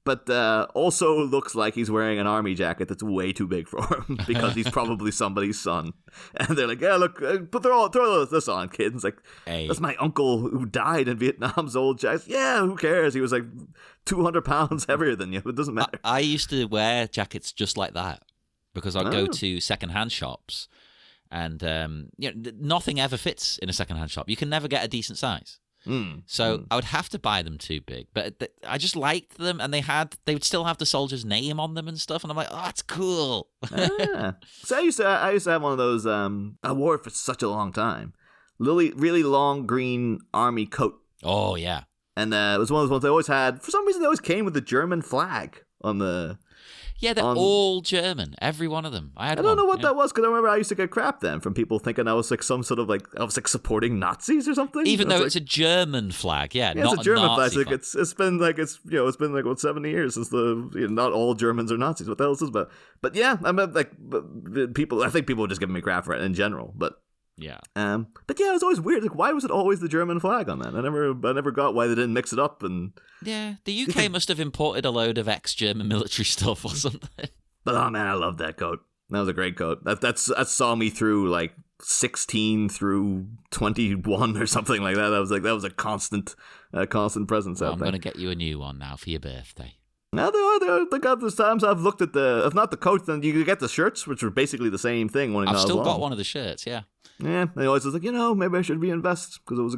But also looks like he's wearing an army jacket that's way too big for him because he's probably somebody's son. And they're like, yeah, look, throw this on, kid. It's like, that's my uncle who died in Vietnam's old jacket. Yeah, who cares? He was like 200 pounds heavier than you. It doesn't matter. I used to wear jackets just like that because I'd go to secondhand shops and nothing ever fits in a secondhand shop. You can never get a decent size. I would have to buy them too big, but I just liked them, and they would still have the soldier's name on them and stuff, and I'm like, oh, that's cool. So I used to have one of those. I wore it for such a long time. Really long green army coat. Oh yeah, and it was one of those ones I always had. For some reason, they always came with the German flag on the. Yeah, they're all German, every one of them. I don't know what that was, because I remember I used to get crap then from people thinking I was like some sort of like, I was like supporting Nazis or something. Even though it's a German flag, not it's a German Nazi flag. It's been like, it's been like, 70 years since not all Germans are Nazis. What the hell is this about? But yeah, I mean, like, I think people were just giving me crap for it in general, but. Yeah. But yeah, it was always weird. Like, why was it always the German flag on that? I never got why they didn't mix it up. And yeah, the UK must have imported a load of ex-German military stuff or something. But oh man, I love that coat. That was a great coat. That saw me through like 16 through 21 or something like that. That was a constant presence out there. I'm going to get you a new one now for your birthday. Now there got those times I've looked at if not the coats, then you get the shirts, which are basically the same thing. I've still got one of the shirts, yeah. Yeah, I always was like, maybe I should reinvest because it was a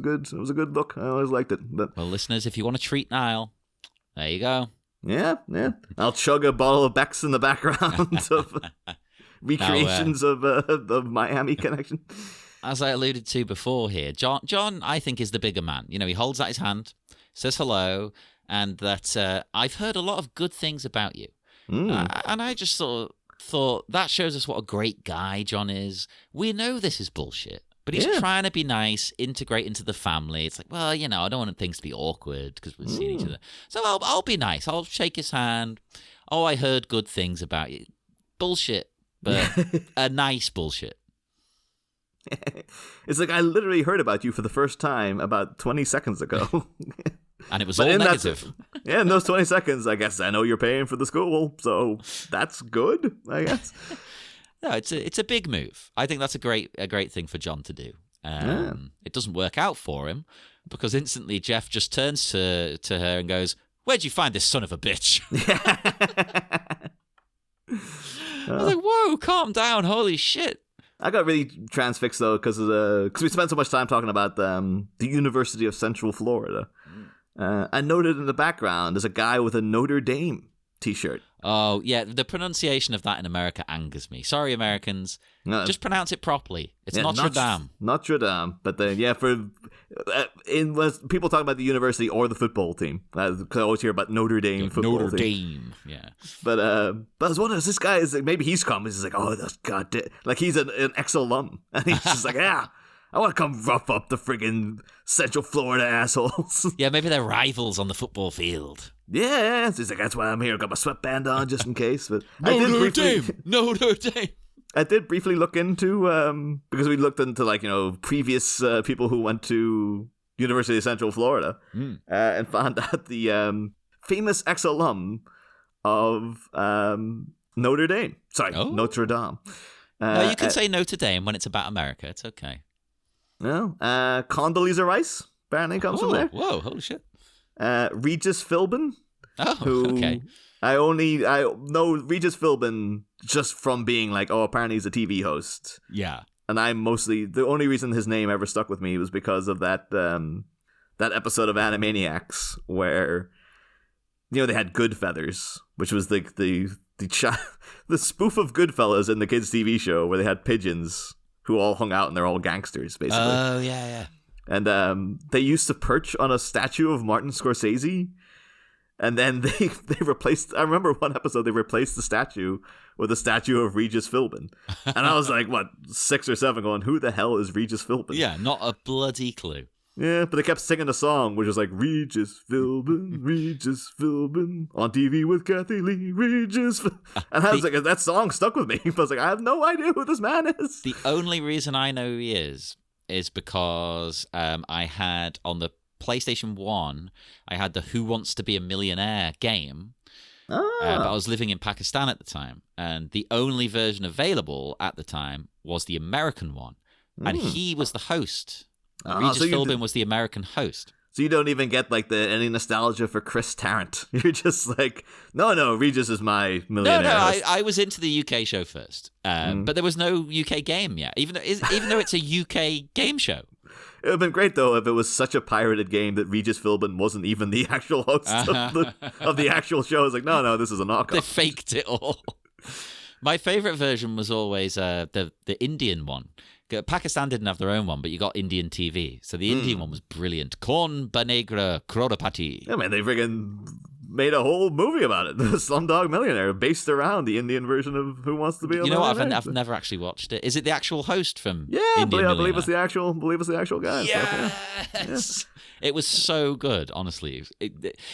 good look. I always liked it. But well, listeners, if you want to treat Niall, there you go. Yeah. I'll chug a bottle of Beck's in the background of recreations of Miami Connection. As I alluded to before here, John, I think, is the bigger man. He holds out his hand, says hello, and that I've heard a lot of good things about you. And I just sort of thought that shows us what a great guy John is. We know this is bullshit. But he's trying to be nice, integrate into the family. It's like, well, I don't want things to be awkward because we're seeing each other. So I'll be nice. I'll shake his hand. Oh, I heard good things about you. Bullshit, but a nice bullshit. It's like I literally heard about you for the first time about 20 seconds ago. And it was all negative. Yeah, in those 20 seconds, I guess I know you're paying for the school, so that's good, I guess. No, it's a big move. I think that's a great thing for John to do. It doesn't work out for him because instantly Jeff just turns to her and goes, "Where'd you find this son of a bitch?" I was like, "Whoa, calm down, holy shit." I got really transfixed though because we spent so much time talking about the University of Central Florida. I noted in the background there's a guy with a Notre Dame t-shirt. Oh, yeah, the pronunciation of that in America angers me. Sorry, Americans. No, just pronounce it properly. It's Notre Dame. Notre Dame. But then, when people talk about the university or the football team, I always hear about Notre Dame football team. Notre Dame, yeah. But I was wondering, this guy is like, maybe he's come. He's like, oh, that's goddamn. Like, he's an ex-alum. And he's just like, yeah. I want to come rough up the friggin' Central Florida assholes. Yeah, maybe they're rivals on the football field. Yeah, so he's like, that's why I'm here. Got my sweatband on just in case. But Notre Dame. I did briefly look into because we looked into previous people who went to University of Central Florida and found out the famous ex-alum of Notre Dame. Sorry, Notre Dame. No, you can say Notre Dame when it's about America. It's okay. No, Condoleezza Rice apparently comes from there. Whoa, holy shit. Regis Philbin. Oh, okay. I know Regis Philbin just from being like, apparently he's a TV host. Yeah. And the only reason his name ever stuck with me was because of that episode of Animaniacs where, they had Good Feathers, which was the spoof of Goodfellas in the kids' TV show where they had pigeons who all hung out and they're all gangsters, basically. Oh, yeah. And they used to perch on a statue of Martin Scorsese. And then they replaced, I remember one episode, they replaced the statue with a statue of Regis Philbin. And I was like, 6 or 7 going, who the hell is Regis Philbin? Yeah, not a bloody clue. Yeah, but they kept singing the song, which was like, Regis Philbin, on TV with Kathy Lee, Regis Philbin. And I was like, that song stuck with me. I was like, I have no idea who this man is. The only reason I know who he is because I had on the PlayStation 1, I had the Who Wants to Be a Millionaire game. But I was living in Pakistan at the time, and the only version available at the time was the American one. And he was the host. Regis Philbin was the American host. So you don't even get any nostalgia for Chris Tarrant. You're just like, no, Regis is my millionaire. No, I was into the UK show first, but there was no UK game yet, even though it's a UK game show. It would have been great, though, if it was such a pirated game that Regis Philbin wasn't even the actual host of the actual show. It's like, no, this is a knockoff. They faked it all. My favorite version was always the Indian one. Pakistan didn't have their own one, but you got Indian TV. So the Indian one was brilliant. Kaun Banegra Crorepati. Yeah, man, they friggin' made a whole movie about it. The Slumdog Millionaire, based around the Indian version of Who Wants to Be a Millionaire. You know what? I've never actually watched it. Is it the actual host from Indian I Millionaire? believe it's the actual guy. Yes! It was so good, honestly.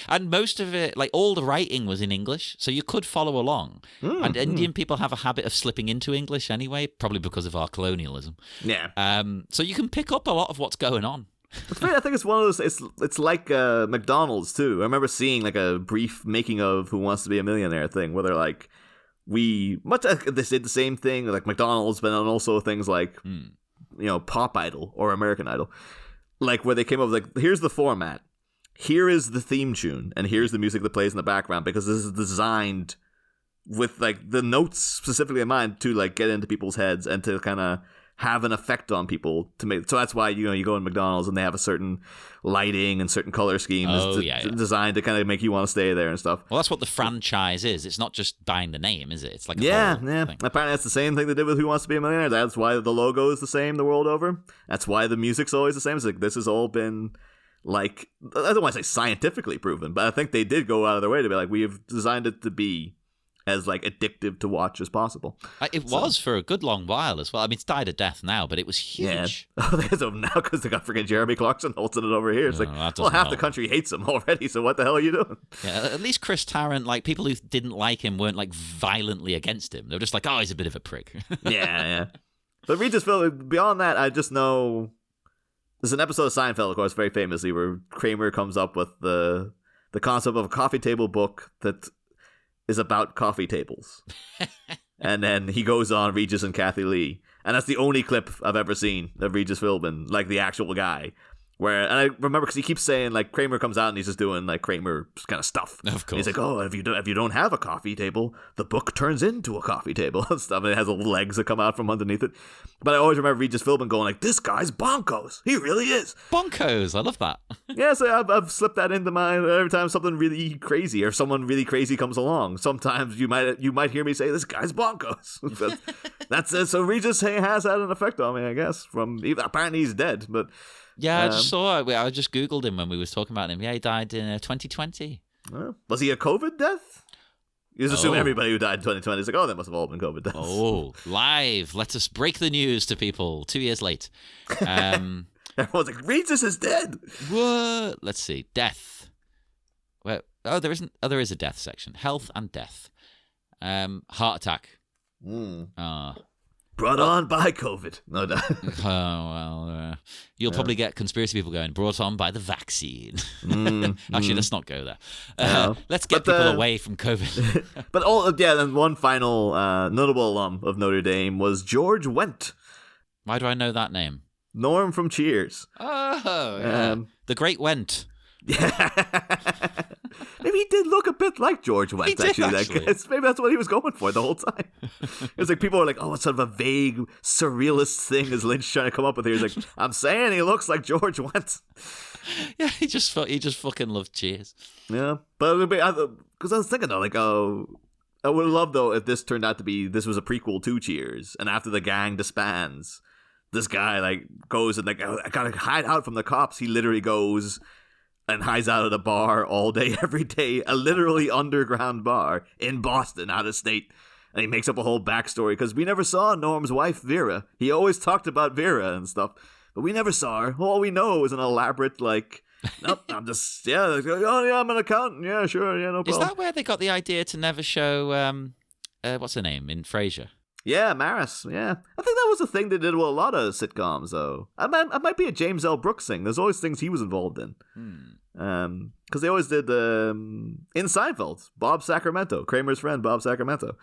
And most of it, all the writing was in English, so you could follow along. And Indian people have a habit of slipping into English anyway, probably because of our colonialism. Yeah. So you can pick up a lot of what's going on. It's great. I think it's one of those. It's like McDonald's too. I remember seeing a brief making of Who Wants to Be a Millionaire thing where they're like, they did the same thing like McDonald's, but then also things like Pop Idol or American Idol, where they came up with here's the format, here is the theme tune, and here's the music that plays in the background because this is designed with the notes specifically in mind to get into people's heads and to kind of have an effect on people to make. So that's why you go in McDonald's and they have a certain lighting and certain color scheme designed to kind of make you want to stay there and stuff. Well, that's what the franchise is. It's not just buying the name, is it? It's like a whole thing. Apparently that's the same thing they did with Who Wants to Be a Millionaire. That's why the logo is the same the world over. That's why the music's always the same. It's this has all been I don't want to say scientifically proven, but I think they did go out of their way to be we've designed it to be as addictive to watch as possible. It was for a good long while as well. I mean, it's died a death now, but it was huge. Yeah. So now because they got freaking Jeremy Clarkson holding it over here. It's half the country hates him already, so what the hell are you doing? Yeah, at least Chris Tarrant, people who didn't like him weren't violently against him. They were just he's a bit of a prick. Yeah. But Regis Philbin, beyond that, I just know there's an episode of Seinfeld, of course, very famously, where Kramer comes up with the concept of a coffee table book that is about coffee tables. And then he goes on, Regis and Kathy Lee, And that's the only clip I've ever seen of Regis Philbin, like the actual guy. And I remember because he keeps saying, like, Kramer comes out and he's just doing, like, Kramer kind of stuff. Of course. And he's like, oh, if you don't have a coffee table, the book turns into a coffee table and stuff. And it has little legs that come out from underneath it. But I always remember Regis Philbin going, like, this guy's bonkos. He really is. Bonkos. I love that. Yeah, so I've slipped that into mind every time something really crazy or someone really crazy comes along. Sometimes you might hear me say, this guy's bonkos. That's it. So Regis has had an effect on me, I guess. Apparently he's dead, but... Yeah, I just saw it. I just Googled him when we was talking about him. Yeah, he died in 2020. Was he a COVID death? You just assume everybody who died in 2020 is like, oh, that must have all been COVID deaths. Oh, live. Let us break the news to people 2 years late. Everyone's like, Regis is dead. What? Let's see. Death. Well, there isn't. Oh, there is a death section. Health and death. Heart attack. Brought on by COVID. No doubt. You'll probably get conspiracy people going, brought on by the vaccine. Actually, let's not go there. Let's get people away from COVID. But then one final notable alum of Notre Dame was George Wendt. Why do I know that name? Norm from Cheers. Oh, yeah. The Great Wendt. Yeah. Maybe he did look a bit like George Wendt, actually. Maybe that's what he was going for the whole time. It was like people were like, oh, it's sort of a vague, surrealist thing is Lynch trying to come up with here. He's like, I'm saying he looks like George Wendt. Yeah, he just fucking loved Cheers. Yeah, but because I was thinking though, like, I would love though if this turned out to be this was a prequel to Cheers, and after the gang disbands, this guy like goes and like, I gotta hide out from the cops. He literally goes and hides out at a bar all day, every day, a literally underground bar in Boston, out of state. And he makes up a whole backstory because we never saw Norm's wife, Vera. He always talked about Vera and stuff, but we never saw her. All we know is an elaborate, like, nope, I'm just, I'm an accountant. Yeah, sure, yeah, no problem. Is that where they got the idea to never show, what's her name, in Frasier? Yeah, Maris, yeah. I think that was a thing they did with a lot of sitcoms, though. I might be a James L. Brooks thing. There's always things he was involved in. Because they always did, in Seinfeld, Bob Sacramento, Kramer's friend, Bob Sacramento.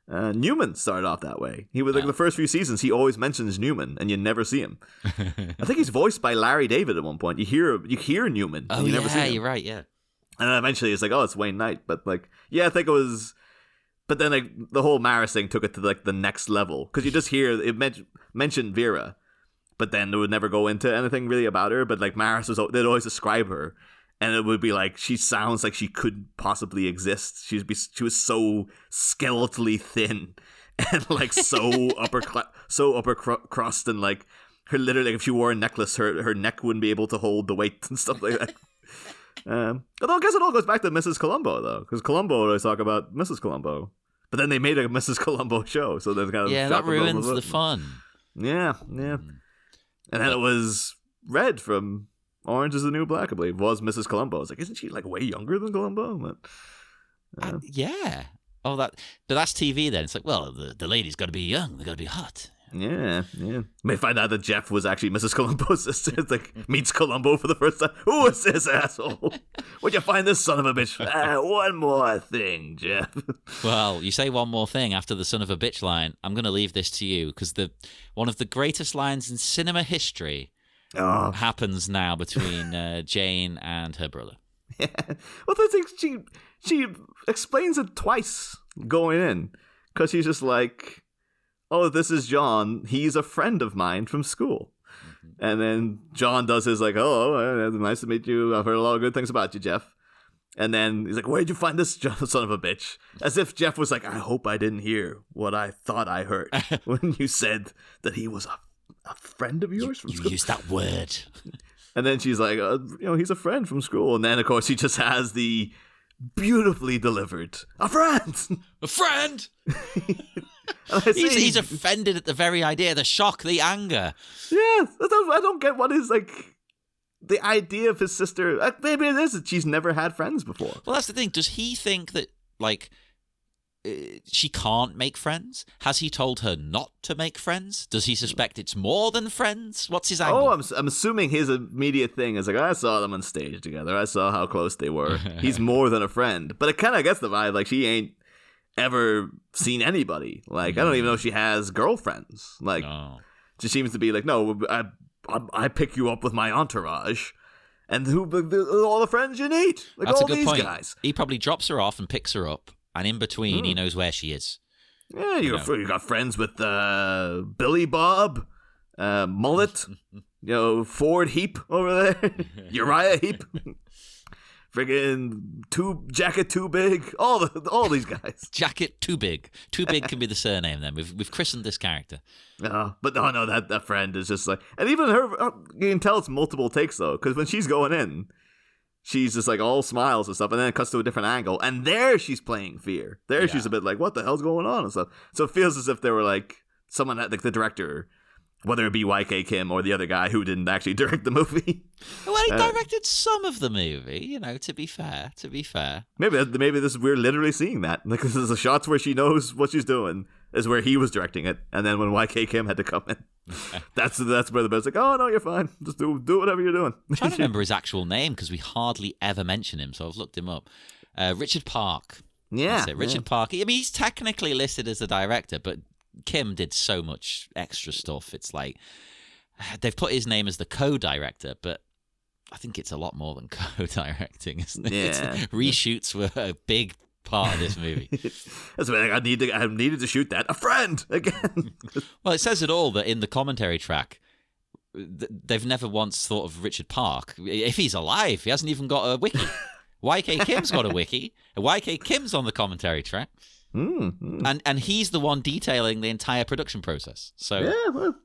Newman started off that way. He was like the first few seasons, he always mentions Newman, and you never see him. I think he's voiced by Larry David at one point. You hear Newman, and you never see him. You're right, yeah. And then eventually it's like, oh, it's Wayne Knight. But like, yeah, I think it was... But then like the whole Maris thing took it to like the next level. Because you just hear, it mentioned Vera, but then it would never go into anything really about her. But like Maris, they'd always describe her. And it would be like, she sounds like she could possibly exist. She was so skeletally thin and like so upper crust, and like her literally, like, if she wore a necklace, her neck wouldn't be able to hold the weight and stuff like that. Although I guess it all goes back to Mrs. Columbo though, because Columbo would always talk about Mrs. Columbo, but then they made a Mrs. Columbo show, so then kind of that ruins the fun. Yeah. And then it was Red from Orange is the New Black, I believe, was Mrs. Columbo. I was like, isn't she like way younger than Columbo? But, yeah. Oh, but that's TV then. It's like, well, the lady's got to be young. They got to be hot. Yeah. May find out that Jeff was actually Mrs. Columbo's sister. It's like, meets Columbo for the first time. Who is this asshole? Where'd you find this son of a bitch? One more thing, Jeff. Well, you say one more thing after the son of a bitch line. I'm going to leave this to you, because one of the greatest lines in cinema history happens now between Jane and her brother. Yeah. Well, the thing, she explains it twice going in, because she's just like, oh, this is John. He's a friend of mine from school. Mm-hmm. And then John does his like, oh, nice to meet you. I've heard a lot of good things about you, Jeff. And then he's like, where'd you find this son of a bitch? As if Jeff was like, I hope I didn't hear what I thought I heard when you said that he was a friend of yours from school. You used that word. And then she's like, he's a friend from school. And then, of course, he just has the beautifully delivered, a friend. A friend? He's offended at the very idea, the shock, the anger. Yeah, I don't get what is, like, the idea of his sister. Maybe it is that she's never had friends before. Well, that's the thing. Does he think that, like, she can't make friends? Has he told her not to make friends? Does he suspect it's more than friends? What's his angle? Oh, I'm assuming his immediate thing is like, I saw them on stage together. I saw how close they were. He's more than a friend. But it kind of gets the vibe like she ain't ever seen anybody. Like, I don't even know if she has girlfriends. Like, she seems to be like, no, I pick you up with my entourage. And all the friends you need. Like, that's all a good these point. guys. He probably drops her off and picks her up. And in between, he knows where she is. Yeah, you got friends with Billy Bob, Mullet, Ford Heap over there, Uriah Heap, friggin' Jacket Too Big, all these guys. Jacket Too Big. Too Big can be the surname then. We've christened this character. But no, that friend is just like, and even her, you can tell it's multiple takes though, because when she's going in, she's just like all smiles and stuff, and then it cuts to a different angle, and there she's playing fear. There she's a bit like, what the hell's going on and stuff. So it feels as if they were like someone like the director, whether it be YK Kim or the other guy who didn't actually direct the movie. Well, he directed some of the movie, to be fair. Maybe we're literally seeing that. Like, this is the shots where she knows what she's doing is where he was directing it, and then when YK Kim had to come in, that's where the bed's like, oh no, you're fine, just do whatever you're doing. I'm trying to remember his actual name because we hardly ever mention him, so I've looked him up. Richard Park. Yeah, that's it. Richard Park. I mean, he's technically listed as the director, but Kim did so much extra stuff. It's like they've put his name as the co-director, but I think it's a lot more than co-directing, isn't it? Yeah. Reshoots were a big part of this movie. That's why I needed to shoot that. A friend again. Well, it says it all that in the commentary track, they've never once thought of Richard Park. If he's alive, he hasn't even got a wiki. YK Kim's got a wiki. YK Kim's on the commentary track. And he's the one detailing the entire production process. So yeah, well,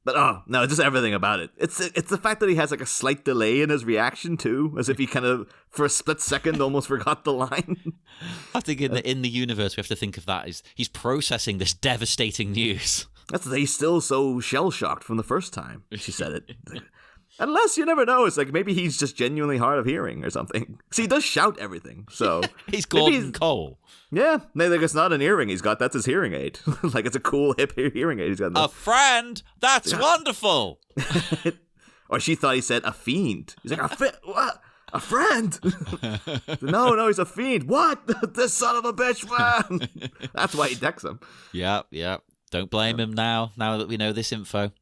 but no, just everything about it. It's the fact that he has like a slight delay in his reaction too, as if he kind of for a split second almost forgot the line. I think in the universe we have to think of that as he's processing this devastating news. He's still so shell shocked from the first time she said it. Unless you never know, it's like maybe he's just genuinely hard of hearing or something. See, he does shout everything, so he's Gordon Cole. Yeah, like it's not an earring he's got; that's his hearing aid. Like it's a cool hip hearing aid he's got. A friend, that's wonderful. Or she thought he said a fiend. He's like what? A friend? No, he's a fiend. What? This son of a bitch, man. That's why he decks him. Yeah. Don't blame him now that we know this info.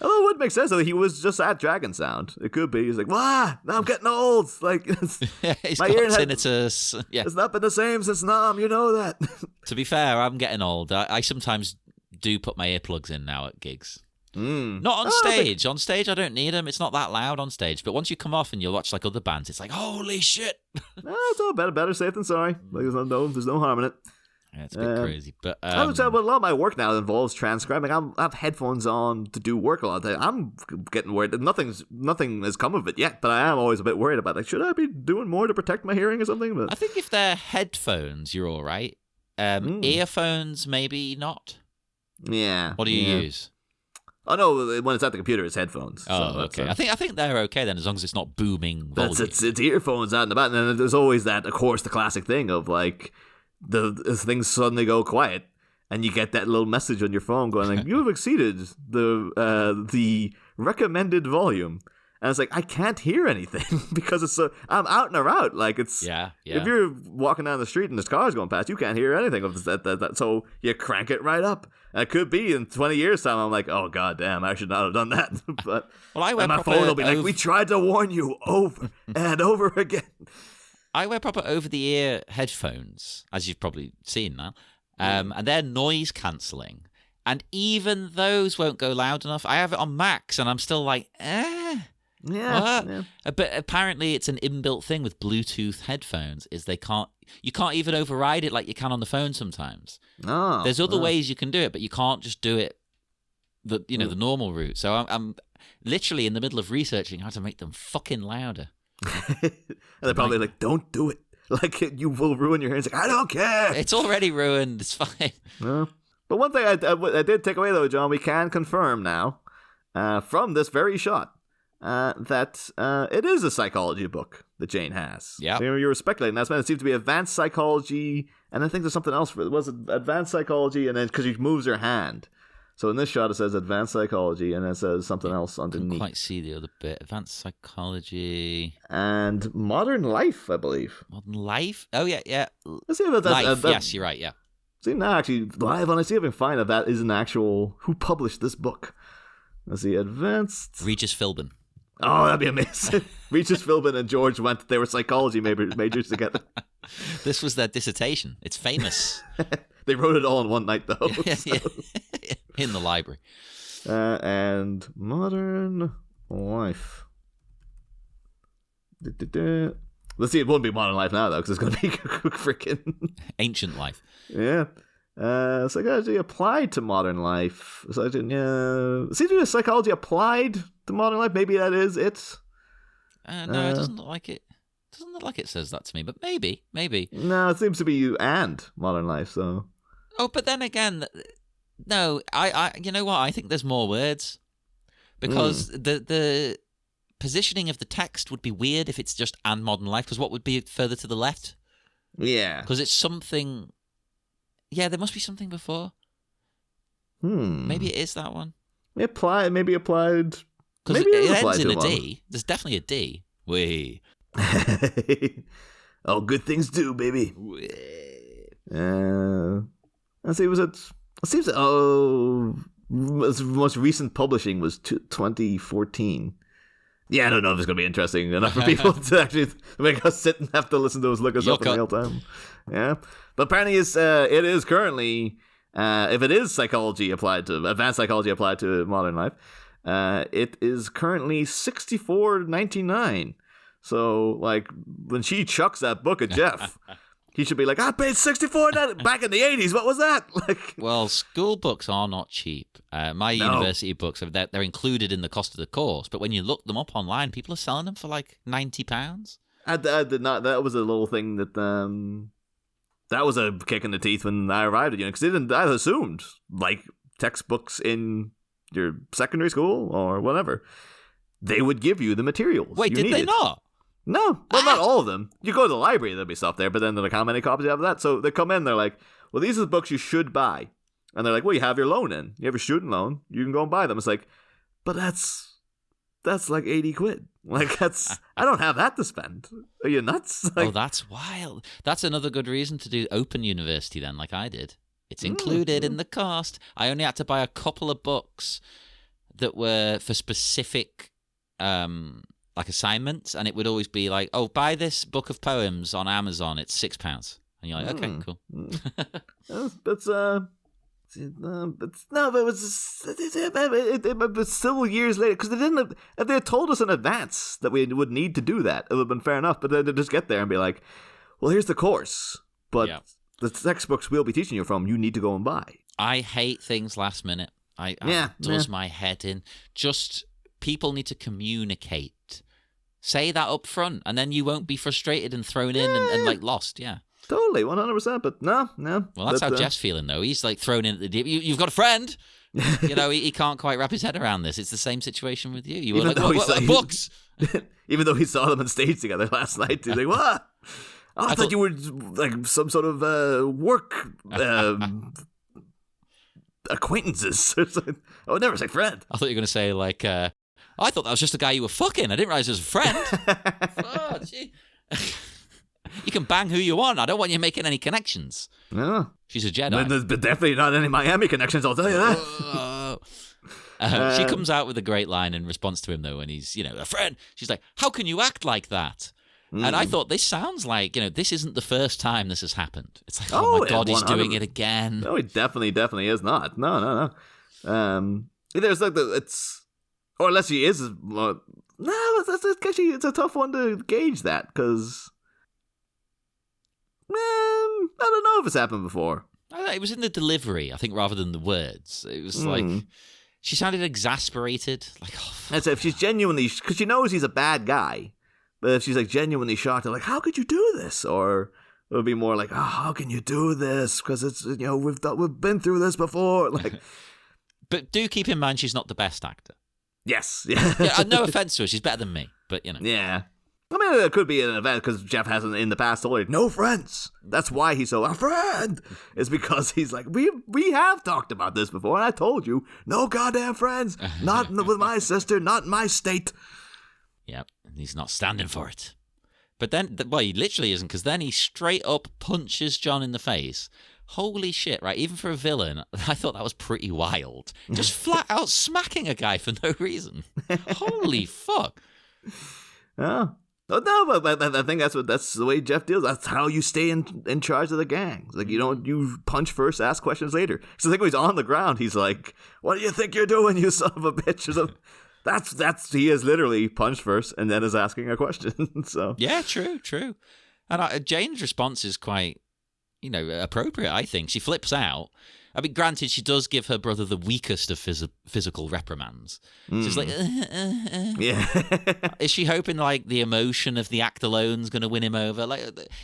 Although it would make sense that he was just at Dragon Sound. It could be. He's like, now I'm getting old. Like, he's got tinnitus. Yeah. It's not been the same since Nam. You know that. To be fair, I'm getting old. I sometimes do put my earplugs in now at gigs. Not on stage. On stage, I don't need them. It's not that loud on stage. But once you come off and you watch like other bands, it's like, holy shit. It's all better safe than sorry. Like, there's no harm in it. Yeah, it's a bit crazy, but I would say, but a lot of my work now involves transcribing. I have headphones on to do work a lot of the time. I'm getting worried. Nothing has come of it yet, but I am always a bit worried about like, should I be doing more to protect my hearing or something? But I think if they're headphones, you're all right. Earphones, maybe not. Yeah. What do you use? Oh no, when it's at the computer, it's headphones. Oh, so okay. I think they're okay then, as long as it's not booming volume. It's earphones out and about, and then there's always that, of course, the classic thing of like. The things suddenly go quiet, and you get that little message on your phone going like, "You have exceeded the recommended volume," and it's like I can't hear anything because it's I'm out and around. Like it's If you're walking down the street and there's cars going past, you can't hear anything of that. So you crank it right up. And it could be in 20 years' time. I'm like, oh god damn, I should not have done that. But my phone will be like, we tried to warn you over and over again. I wear proper over-the-ear headphones, as you've probably seen now, and they're noise cancelling. And even those won't go loud enough. I have it on max, and I'm still like, Yeah. But apparently it's an inbuilt thing with Bluetooth headphones, is you can't even override it like you can on the phone sometimes. There's other ways you can do it, but you can't just do it the normal route. So I'm literally in the middle of researching how to make them fucking louder. And they're probably like, don't do it. Like, you will ruin your hands. Like, I don't care. It's already ruined. It's fine. But one thing I did take away, though, John, we can confirm now from this very shot that it is a psychology book that Jane has. Yeah. You were speculating. That's when it seemed to be advanced psychology, and I think there's something else. Was it advanced psychology, and then because she moves her hand. So in this shot, it says advanced psychology, and it says something else underneath. Couldn't quite see the other bit. Advanced psychology. And modern life, I believe. Modern life? Oh, yeah. Let's see if that's... Life, yes, you're right, yeah. See, now actually, live on, I see if I can find if that is an actual... Who published this book? Let's see, advanced... Regis Philbin. Oh, that'd be amazing. Regis Philbin and George they were psychology majors together. This was their dissertation. It's famous. They wrote it all in one night, though. Yeah. In the library. And modern life. Let's see, it won't be modern life now, though, because it's going to be freaking... Ancient life. Yeah. Psychology applied to modern life. Seems to be psychology applied to modern life. Maybe that is it. No, it doesn't look like it. It doesn't look like it says that to me, but maybe. No, it seems to be you and modern life, so... Oh, but then again, no, I you know what? I think there's more words. Because the positioning of the text would be weird if it's just and modern life, because what would be further to the left? Yeah. Because it's something... Yeah, there must be something before. Maybe it is that one. Maybe applied... Because it ends in a D. There's definitely a D. Wee. Oh, good things do, baby. Let's see, it seems its most recent publishing was 2014. Yeah, I don't know if it's going to be interesting enough for people to actually make us sit and have to listen to us look us up in real time. Yeah. But apparently it is currently, if it is advanced psychology applied to modern life, it is currently $64.99. So, like, when she chucks that book at Jeff, he should be like, I paid $64 back in the 80s. What was that? Well, school books are not cheap. My university books, they're included in the cost of the course. But when you look them up online, people are selling them for like £90. I did not. That was a little thing that that was a kick in the teeth when I arrived at uni, because I assumed like textbooks in your secondary school or whatever, they would give you the materials. Wait, did they not? No, well, not all of them. You go to the library, there'll be stuff there, but then they're like, how many copies do you have of that? So they come in, they're like, well, these are the books you should buy. And they're like, well, you have your loan in. You have your student loan. You can go and buy them. It's like, but that's like 80 quid. Like, I don't have that to spend. Are you nuts? Oh, that's wild. That's another good reason to do open university then, like I did. It's included in the cost. I only had to buy a couple of books that were for specific like assignments, and it would always be like, oh, buy this book of poems on Amazon, it's £6. And you're like, okay, cool. But still years later, because if they had told us in advance that we would need to do that, it would have been fair enough. But then to just get there and be like, well, here's the course, but the textbooks we'll be teaching you from, you need to go and buy. I hate things last minute. It does my head in. Just people need to communicate. Say that up front, and then you won't be frustrated and thrown in and like lost. Yeah, totally, 100%. But no. Well, that's how Jeff's feeling though. He's like thrown in at the deep. You've got a friend. You know, he can't quite wrap his head around this. It's the same situation with you. You were like, what books? Even though he saw them on stage together last night, he's like, what? Oh, I thought you were like some sort of work acquaintances. I would never say friend. I thought you were going to say like, I thought that was just a guy you were fucking. I didn't realize it was a friend. Oh, gee. You can bang who you want. I don't want you making any connections. No. She's a Jedi. There's definitely not any Miami connections, I'll tell you that. She comes out with a great line in response to him, though, when he's, a friend. She's like, how can you act like that? And I thought, this sounds like, this isn't the first time this has happened. It's like, oh my God, he's doing it again. No, he definitely is not. No. There's like or unless he is. No, it's a tough one to gauge that, because I don't know if it's happened before. It was in the delivery, I think, rather than the words. It was like, she sounded exasperated. Like, That's if she's genuinely, because she knows he's a bad guy, but if she's like genuinely shocked, they're like, how could you do this? Or it would be more like, oh, how can you do this? Because it's, we've been through this before. Like, but do keep in mind she's not the best actor. Yes. Yeah, no offense to her, she's better than me, but Yeah. I mean, it could be an event because Jeff hasn't in the past told her, no friends. That's why he's so, a friend. It's because he's like, we have talked about this before, and I told you, no goddamn friends. Not with my sister, not in my state. Yep, and he's not standing for it. But then, well, he literally isn't, because then he straight up punches John in the face. Holy shit, right? Even for a villain, I thought that was pretty wild. Just flat out smacking a guy for no reason. Holy fuck. Yeah. No, but I think that's the way Jeff deals. That's how you stay in charge of the gang. Like, you punch first, ask questions later. So I think when he's on the ground, he's like, "What do you think you're doing, you son of a bitch?" That's he is literally punch first and then is asking a question. So yeah, true. And Jane's response is quite, appropriate. I think she flips out. I mean, granted, she does give her brother the weakest of physical reprimands. She's like, yeah. Is she hoping like the emotion of the act alone is going to win him over? Like,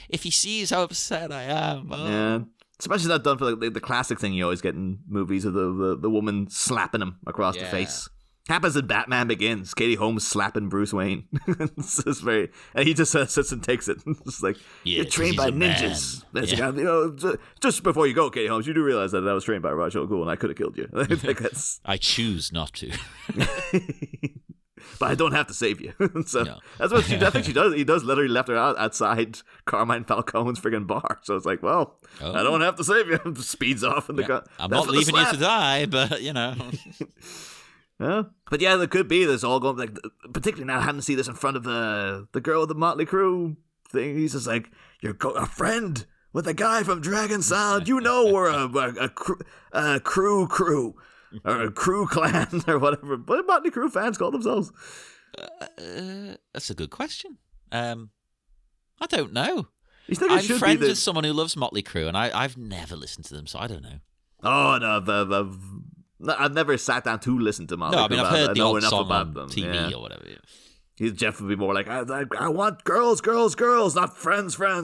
if he sees how upset I am, yeah. Especially not done for like the classic thing you always get in movies of the woman slapping him across the face. Happens in Batman Begins. Katie Holmes slapping Bruce Wayne. It's very, and he just sits and takes it. It's like, you're trained by ninjas. Yeah. Just before you go, Katie Holmes, you do realize that I was trained by Raj Al Ghul and I could have killed you. I choose not to. But I don't have to save you. So no. That's what I think she does. He does literally left her outside Carmine Falcone's friggin' bar. So it's like, well, I don't have to save you. Speeds off in the car. I'm not leaving you to die, but Yeah. But yeah, there could be this all going, like, particularly now having to see this in front of the girl with the Motley Crue thing. He's just like, you're a friend with a guy from Dragon Sound. We're a crew or a crew clan or whatever. What do Motley Crue fans call themselves? That's a good question. I don't know. I'm friends with someone who loves Motley Crue, and I've never listened to them, so I don't know. Oh no, I've never sat down to listen to Motley Crue. No, I mean, I've heard the odd song about on them. TV or whatever. Yeah. Jeff would be more like, I want girls, not friends. But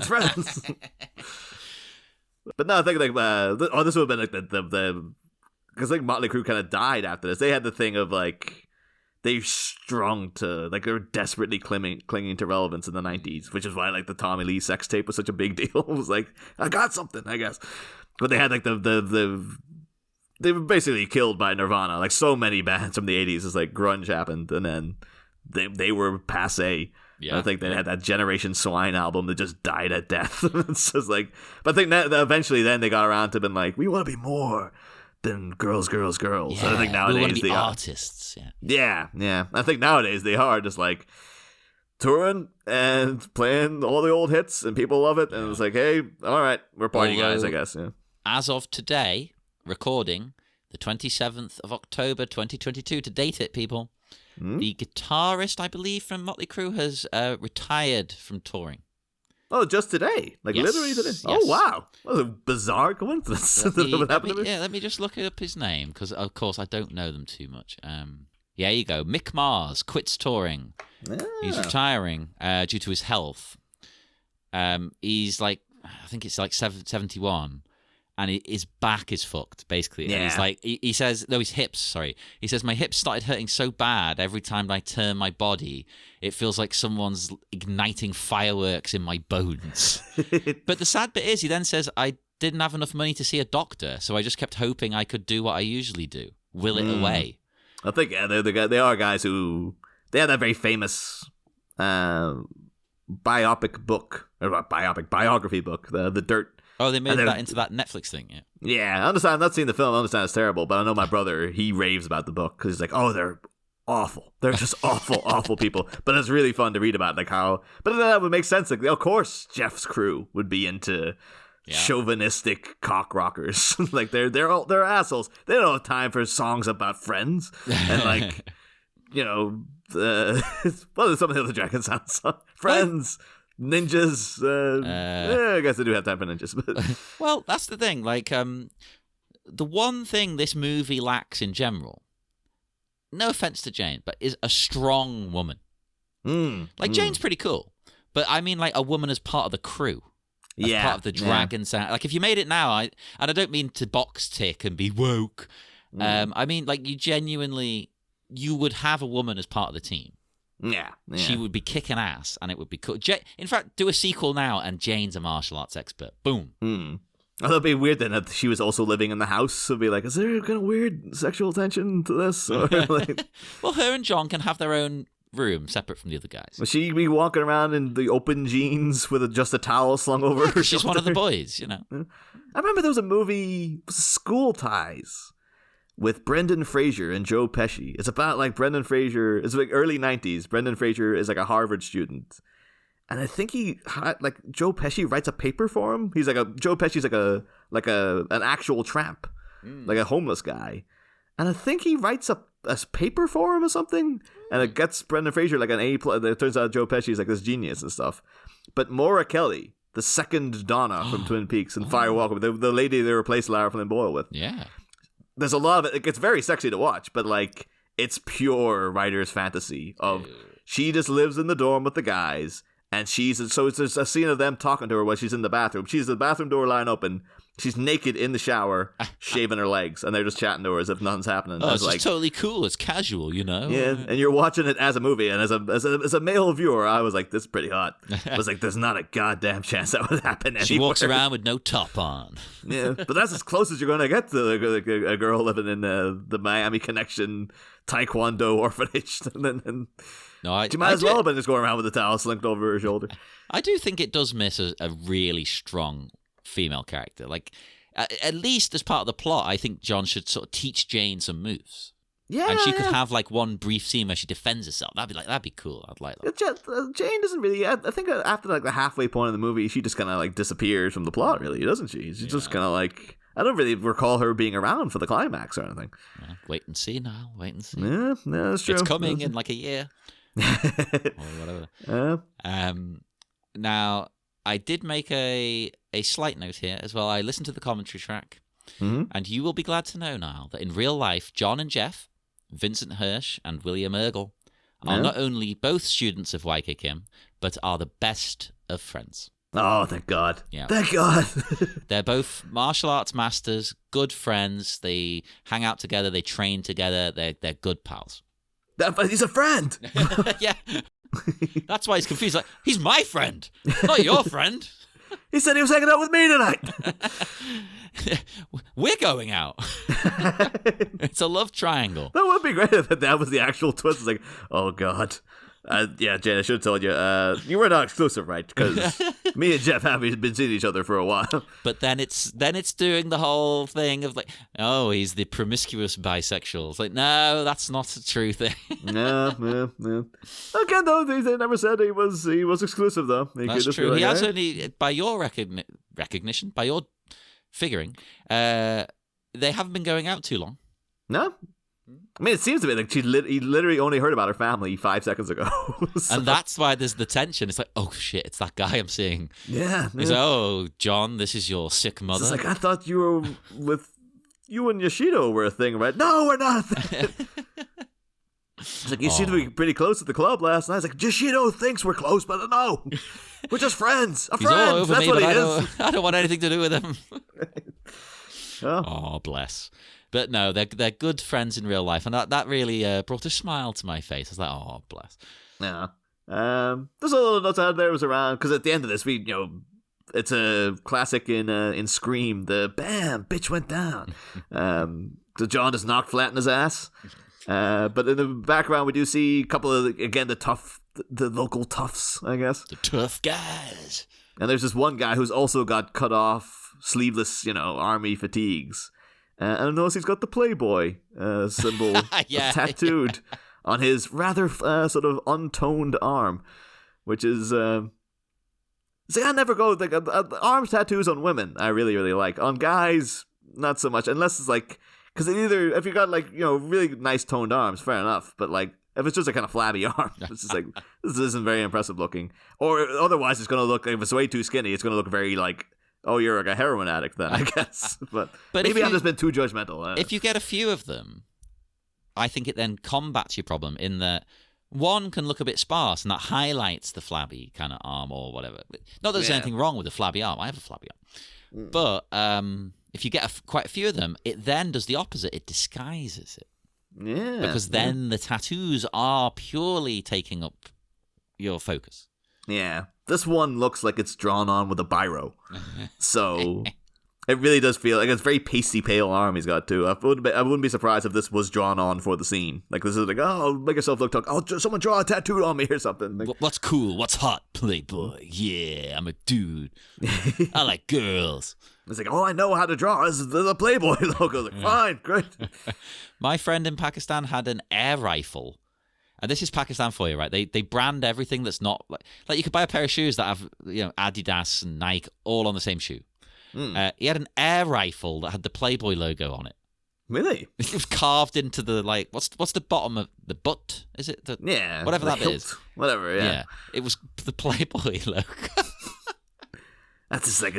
no, I think like, this would have been like the because like Motley Crue kind of died after this. They had the thing of like, they strung to, like, they were desperately clinging to relevance in the 90s, which is why like the Tommy Lee sex tape was such a big deal. It was like, I got something, I guess. But they had like they were basically killed by Nirvana. Like so many bands from the 80s, it's like grunge happened, and then they were passé. Yeah, I think they had that Generation Swine album that just died at death. It's just like, but I think that eventually then they got around to been like, we want to be more than girls. Yeah, and I think nowadays we want to be artists. Yeah. I think nowadays they are just like touring and playing all the old hits, and people love it. And it's like, hey, all right, we're party guys, I guess. Yeah. As of today, recording the 27th of October 2022, to date it, people, the guitarist, I believe, from Motley Crue has retired from touring. Oh, just today? Like, yes. Literally today? Yes. Oh, wow. What a bizarre coincidence. Let me just look up his name, because, of course, I don't know them too much. Yeah, you go. Mick Mars quits touring. Yeah. He's retiring due to his health. He's like, I think it's like 71. And his back is fucked, basically. Yeah. And he's like, he says, no, his hips, sorry. He says, my hips started hurting so bad every time I turn my body, it feels like someone's igniting fireworks in my bones. But the sad bit is, he then says, I didn't have enough money to see a doctor, so I just kept hoping I could do what I usually do, will it away. I think they are guys who, they have that very famous biography book, The Dirt. Oh, they made that into that Netflix thing, yeah. Yeah, I understand. I've not seen the film. I understand it's terrible, but I know my brother, he raves about the book because he's like, oh, they're awful. They're just awful people. But it's really fun to read about, like how. But that would make sense. Like, of course, Jeff's crew would be into chauvinistic cock rockers. Like they're assholes. They don't have time for songs about friends and like, what are some of the other Dragon Sound songs? Friends. What? Ninjas, I guess I do have time for ninjas. But well, that's the thing. Like, the one thing this movie lacks in general, no offense to Jane, but is a strong woman. Jane's pretty cool, but I mean, like a woman as part of the crew, as part of the Dragon Sound. Like, if you made it now, and I don't mean to box tick and be woke. I mean, like, you would have a woman as part of the team. Yeah. She would be kicking ass, and it would be cool. In fact, do a sequel now, and Jane's a martial arts expert. Boom. Oh, that'd be weird then that she was also living in the house. So it'd be like, is there kind of weird sexual tension to this? Or like... Well, her and John can have their own room separate from the other guys. Will she be walking around in the open jeans with just a towel slung over her She's shoulder? one of the boys, you know. I remember there was a movie, School Ties, with Brendan Fraser and Joe Pesci. It's about like Brendan Fraser. It's like early 90s. Brendan Fraser is like a Harvard student. And I think Joe Pesci writes a paper for him. Joe Pesci's like an actual tramp, like a homeless guy. And I think he writes a paper for him or something. And it gets Brendan Fraser like an A+. It turns out Joe Pesci's like this genius and stuff. But Maura Kelly, the second Donna from Twin Peaks and Firewalker, the lady they replaced Lara Flynn Boyle with. Yeah. There's a lot of it. It gets very sexy to watch, but like it's pure writer's fantasy of she just lives in the dorm with the guys. And so it's a scene of them talking to her while she's in the bathroom. She's the bathroom door lying open. She's naked in the shower, shaving her legs, and they're just chatting to her as if nothing's happening. Oh, it's like, just totally cool. It's casual, you know? Yeah, and you're watching it as a movie, and as a male viewer, I was like, this is pretty hot. I was like, there's not a goddamn chance that would happen anywhere. She walks around with no top on. Yeah, but that's as close as you're going to get to a girl living in the Miami Connection Taekwondo orphanage. She might as well have been just going around with a towel slinked over her shoulder. I do think it does miss a really strong female character. Like, at least as part of the plot, I think John should sort of teach Jane some moves. Yeah, and she could have like one brief scene where she defends herself. That'd be cool. I'd like that. Jane doesn't really. I think after like the halfway point of the movie, she just kind of like disappears from the plot. Really, doesn't she? She's just kind of like. I don't really recall her being around for the climax or anything. Wait and see now. Wait and see. Yeah, that's true. It's coming in like a year. Or whatever. Now, I did make a slight note here as well. I listened to the commentary track, and you will be glad to know, Niall, that in real life, John and Jeff, Vincent Hirsch, and William Ergel are not only both students of YK Kim, but are the best of friends. Oh, thank God. Yeah. Thank God. They're both martial arts masters, good friends. They hang out together. They train together. They're good pals. He's a friend. Yeah. That's why he's confused. Like, he's my friend, not your friend. He said he was hanging out with me tonight. We're going out. It's a love triangle. That would be great if that was the actual twist. It's like, oh God. Yeah, Jane, I should have told you. You were not exclusive, right? Because me and Jeff have been seeing each other for a while. But then it's doing the whole thing of like, oh, he's the promiscuous bisexual. It's like, no, that's not a true thing. No. Again, though, they never said he was exclusive, though. That's true. Like, he has only, by your recognition, by your figuring, they haven't been going out too long. No. I mean, it seems to be like he literally only heard about her family 5 seconds ago. So. And that's why there's the tension. It's like, oh shit, it's that guy I'm seeing. Yeah. He's like, oh, John, this is your sick mother. It's like, I thought you were with you and Yoshido were a thing, right? No, we're not. It's like, you seem to be pretty close at the club last night. It's like, Yoshido thinks we're close, but no, we're just friends. He's all over that's me, what but I don't want anything to do with him. Oh. Oh, bless. But no, they're good friends in real life, and that really brought a smile to my face. I was like, oh, bless. Yeah. There's a little notes out there was around because at the end of this, it's a classic in Scream. The bam, bitch went down. The John just knocked flat in his ass. But in the background, we do see a couple of the local toughs, I guess. The tough guys. And there's this one guy who's also got cut off, sleeveless, army fatigues. And I notice he's got the Playboy symbol tattooed on his rather sort of untoned arm, which is... See, I never go... like arm tattoos on women, I really, really like. On guys, not so much. Unless it's like... Because either... If you got like, really nice toned arms, fair enough. But like, if it's just a kind of flabby arm, it's just like, this isn't very impressive looking. Or otherwise, it's going to look... If it's way too skinny, it's going to look very like... Oh, you're like a heroin addict then, I guess. But maybe I've just been too judgmental. If you get a few of them, I think it then combats your problem in that one can look a bit sparse and that highlights the flabby kind of arm or whatever. Not that there's anything wrong with a flabby arm. I have a flabby arm. But if you get quite a few of them, it then does the opposite. It disguises it. Yeah. Because then the tattoos are purely taking up your focus. Yeah. This one looks like it's drawn on with a biro. So it really does feel like it's very pasty pale arm he's got too. I wouldn't be surprised if this was drawn on for the scene. Like this is like, oh, make yourself look tough. Oh, someone draw a tattoo on me or something. Like, what's cool? What's hot? Playboy. Yeah, I'm a dude. I like girls. It's like, oh, I know how to draw. This is the Playboy logo. Like, fine, great. My friend in Pakistan had an air rifle. And this is Pakistan for you, right? They brand everything that's not... Like you could buy a pair of shoes that have, Adidas and Nike all on the same shoe. He had an air rifle that had the Playboy logo on it. Really? It was carved into the, like... What's the bottom of... The butt? Is it? Yeah. Whatever that hilt, is. Whatever, yeah. Yeah. It was the Playboy logo. That's just like...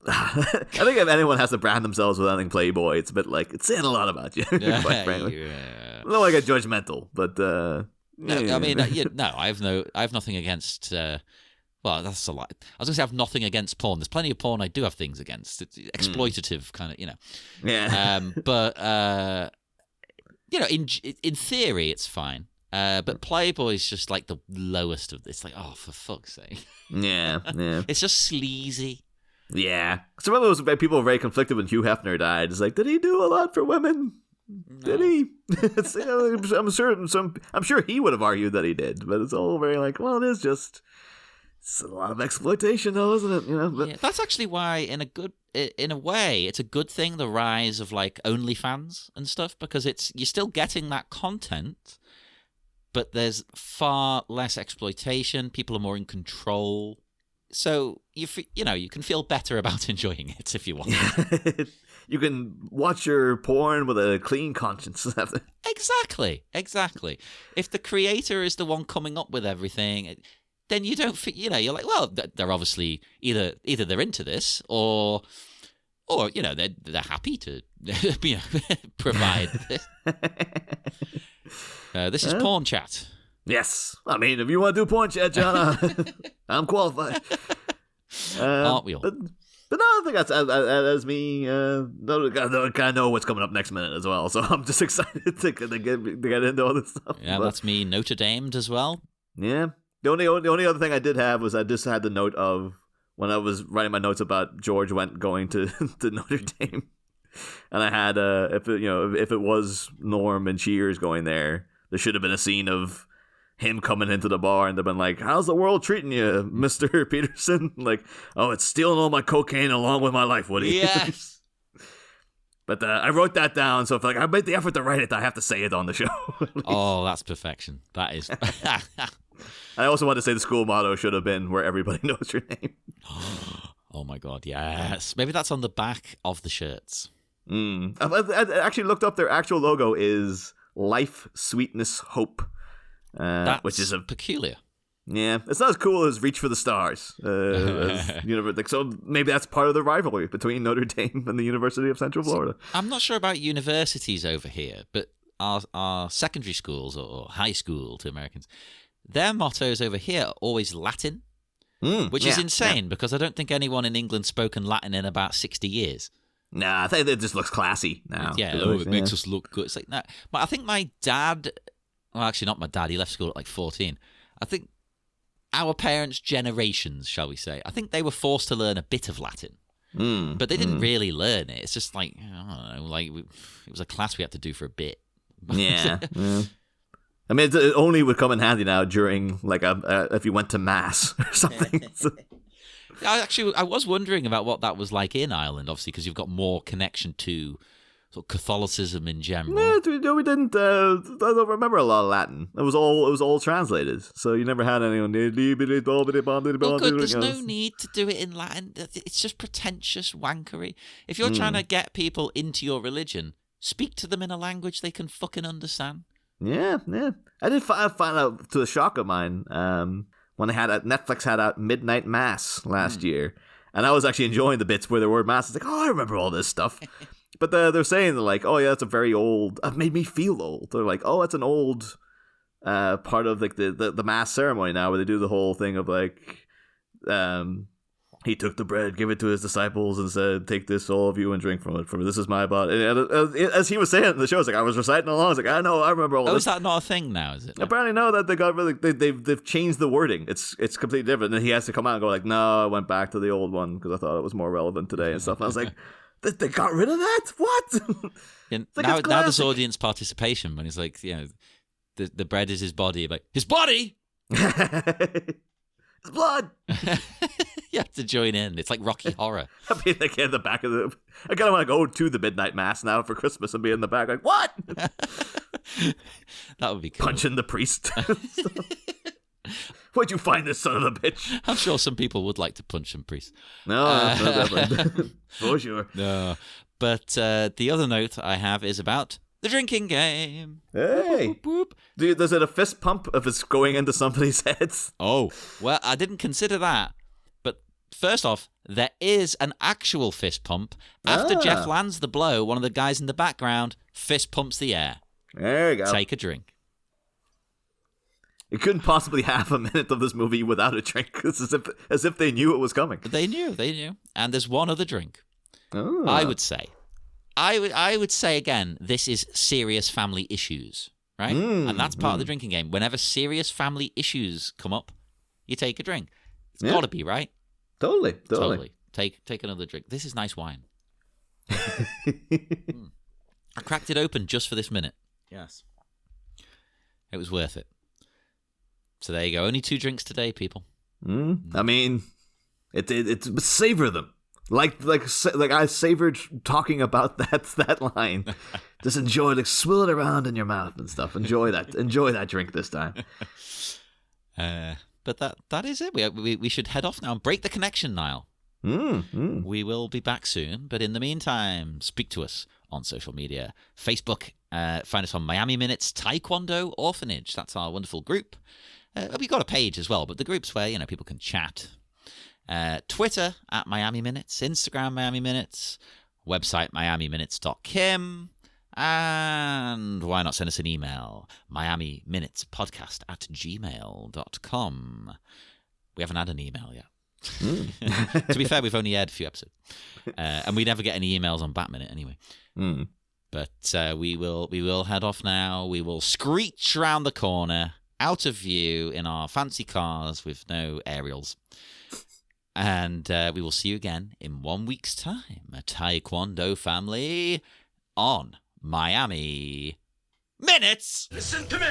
I think if anyone has to brand themselves with anything Playboy, it's a bit like it's saying a lot about you. Quite frankly, I don't want to get judgmental, but I mean, no, I have nothing against. Well, that's a lot. I was going to say I have nothing against porn. There's plenty of porn I do have things against. It's exploitative kind of, Yeah. But in theory, it's fine. But Playboy's just like the lowest of this. Like, oh, for fuck's sake. Yeah. It's just sleazy. Yeah. Some of those people were very conflicted when Hugh Hefner died. It's like, did he do a lot for women? No. Did he? I'm sure he would have argued that he did, but it's all very like, well, it's a lot of exploitation, though, isn't it? But... Yeah, that's actually why, in a way, it's a good thing, the rise of like OnlyFans and stuff, because you're still getting that content, but there's far less exploitation. People are more in control. So you can feel better about enjoying it if you want. You can watch your porn with a clean conscience. Exactly. If the creator is the one coming up with everything, then you don't feel, you're like, well, they're obviously either they're into this or they're happy to provide this. This is porn chat. Yes. I mean, if you want to do porn chat, John, I'm qualified. Aren't we all? But no, I think that's me. I kind of know what's coming up next minute as well, so I'm just excited to get into all this stuff. Yeah, that's me Notre Damed as well. Yeah. The only other thing I did have was I just had the note of when I was writing my notes about George Wendt going to Notre Dame, and I had if it was Norm and Cheers going there should have been a scene of him coming into the bar and they've been like, how's the world treating you, Mr. Peterson? Like, oh, it's stealing all my cocaine along with my life, Woody. Yes. But I wrote that down, so if I made the effort to write it, I have to say it on the show. Oh, that's perfection. That is. I also want to say the school motto should have been where everybody knows your name. Oh my God, yes. Maybe that's on the back of the shirts. I actually looked up their actual logo is Life, Sweetness, Hope. Which is peculiar. Yeah, it's not as cool as Reach for the Stars. So maybe that's part of the rivalry between Notre Dame and the University of Central Florida. I'm not sure about universities over here, but our secondary schools or high school to Americans, their mottos over here are always Latin, which is insane because I don't think anyone in England spoken Latin in about 60 years. Nah, I think it just looks classy now. Yeah, it makes us look good. It's like that. But I think my dad... Well, actually, not my dad. He left school at like 14. I think our parents' generations, shall we say, I think they were forced to learn a bit of Latin. But they didn't really learn it. It's just like, I don't know, like it was a class we had to do for a bit. Yeah. I mean, it only would come in handy now during, like, if you went to Mass or something. I was wondering about what that was like in Ireland, obviously, because you've got more connection to sort of Catholicism in general. No, we didn't. I don't remember a lot of Latin. It was all translated, so you never had anyone. Well, good. There's no need to do it in Latin. It's just pretentious wankery. If you're trying to get people into your religion, speak to them in a language they can fucking understand. Yeah. I did find out, to the shock of mine, when Netflix had out Midnight Mass last year, and I was actually enjoying the bits where there were mass. It's like, oh, I remember all this stuff. But they're saying, like, oh, yeah, that's a very old... It made me feel old. They're like, oh, that's an old part of, like, the mass ceremony now, where they do the whole thing of, like... He took the bread, gave it to his disciples, and said, "Take this, all of you, and drink from it. For this is my body." And as he was saying it in the show, it's like I was reciting along. I was like, "I know, I remember all this." Oh, is that not a thing now? Is it? Apparently, no. That they got really they've changed the wording. It's completely different. And he has to come out and go like, "No, I went back to the old one because I thought it was more relevant today and stuff." And I was like, "They got rid of that? What?" Like now there's audience participation when he's like, the bread is his body. Like his body. It's blood. You have to join in. It's like Rocky Horror. I'll be like in the back of the. I kind of want to go to the midnight mass now for Christmas and be in the back like, what? That would be cool. Punching the priest. Where'd you find this son of a bitch? I'm sure some people would like to punch some priests. No, definitely. For sure. No, but the other note I have is about the drinking game. Hey. Whoop, whoop, whoop. Dude, does it a fist pump if it's going into somebody's heads? Oh, well, I didn't consider that. But first off, there is an actual fist pump. After Jeff lands the blow, one of the guys in the background fist pumps the air. There you go. Take a drink. You couldn't possibly have a minute of this movie without a drink. It's as if they knew it was coming. They knew. And there's one other drink. Oh. I would say. I would say again, this is serious family issues, right? And that's part of the drinking game. Whenever serious family issues come up, you take a drink. It's got to be, right? Totally. Take another drink. This is nice wine. I cracked it open just for this minute. Yes. It was worth it. So there you go. Only 2 drinks today, people. I mean, it savor them. Like I savored talking about that line. Just enjoy it, swill it around in your mouth and stuff. Enjoy that drink this time. But that is it. We should head off now and break the connection, Niall. We will be back soon, but in the meantime, speak to us on social media. Facebook, find us on Miami Minutes Taekwondo Orphanage. That's our wonderful group. We've got a page as well, but the group's where people can chat. Twitter at Miami Minutes, Instagram Miami Minutes, website miamiminutes.kim, and why not send us an email, miamiminutespodcast@gmail.com. We haven't had an email yet. To be fair, we've only aired a few episodes, and we never get any emails on Batminute anyway. But we will head off now. We will screech around the corner, out of view in our fancy cars with no aerials. And we will see you again in 1 week's time, a Taekwondo family on Miami Minutes. Listen to me.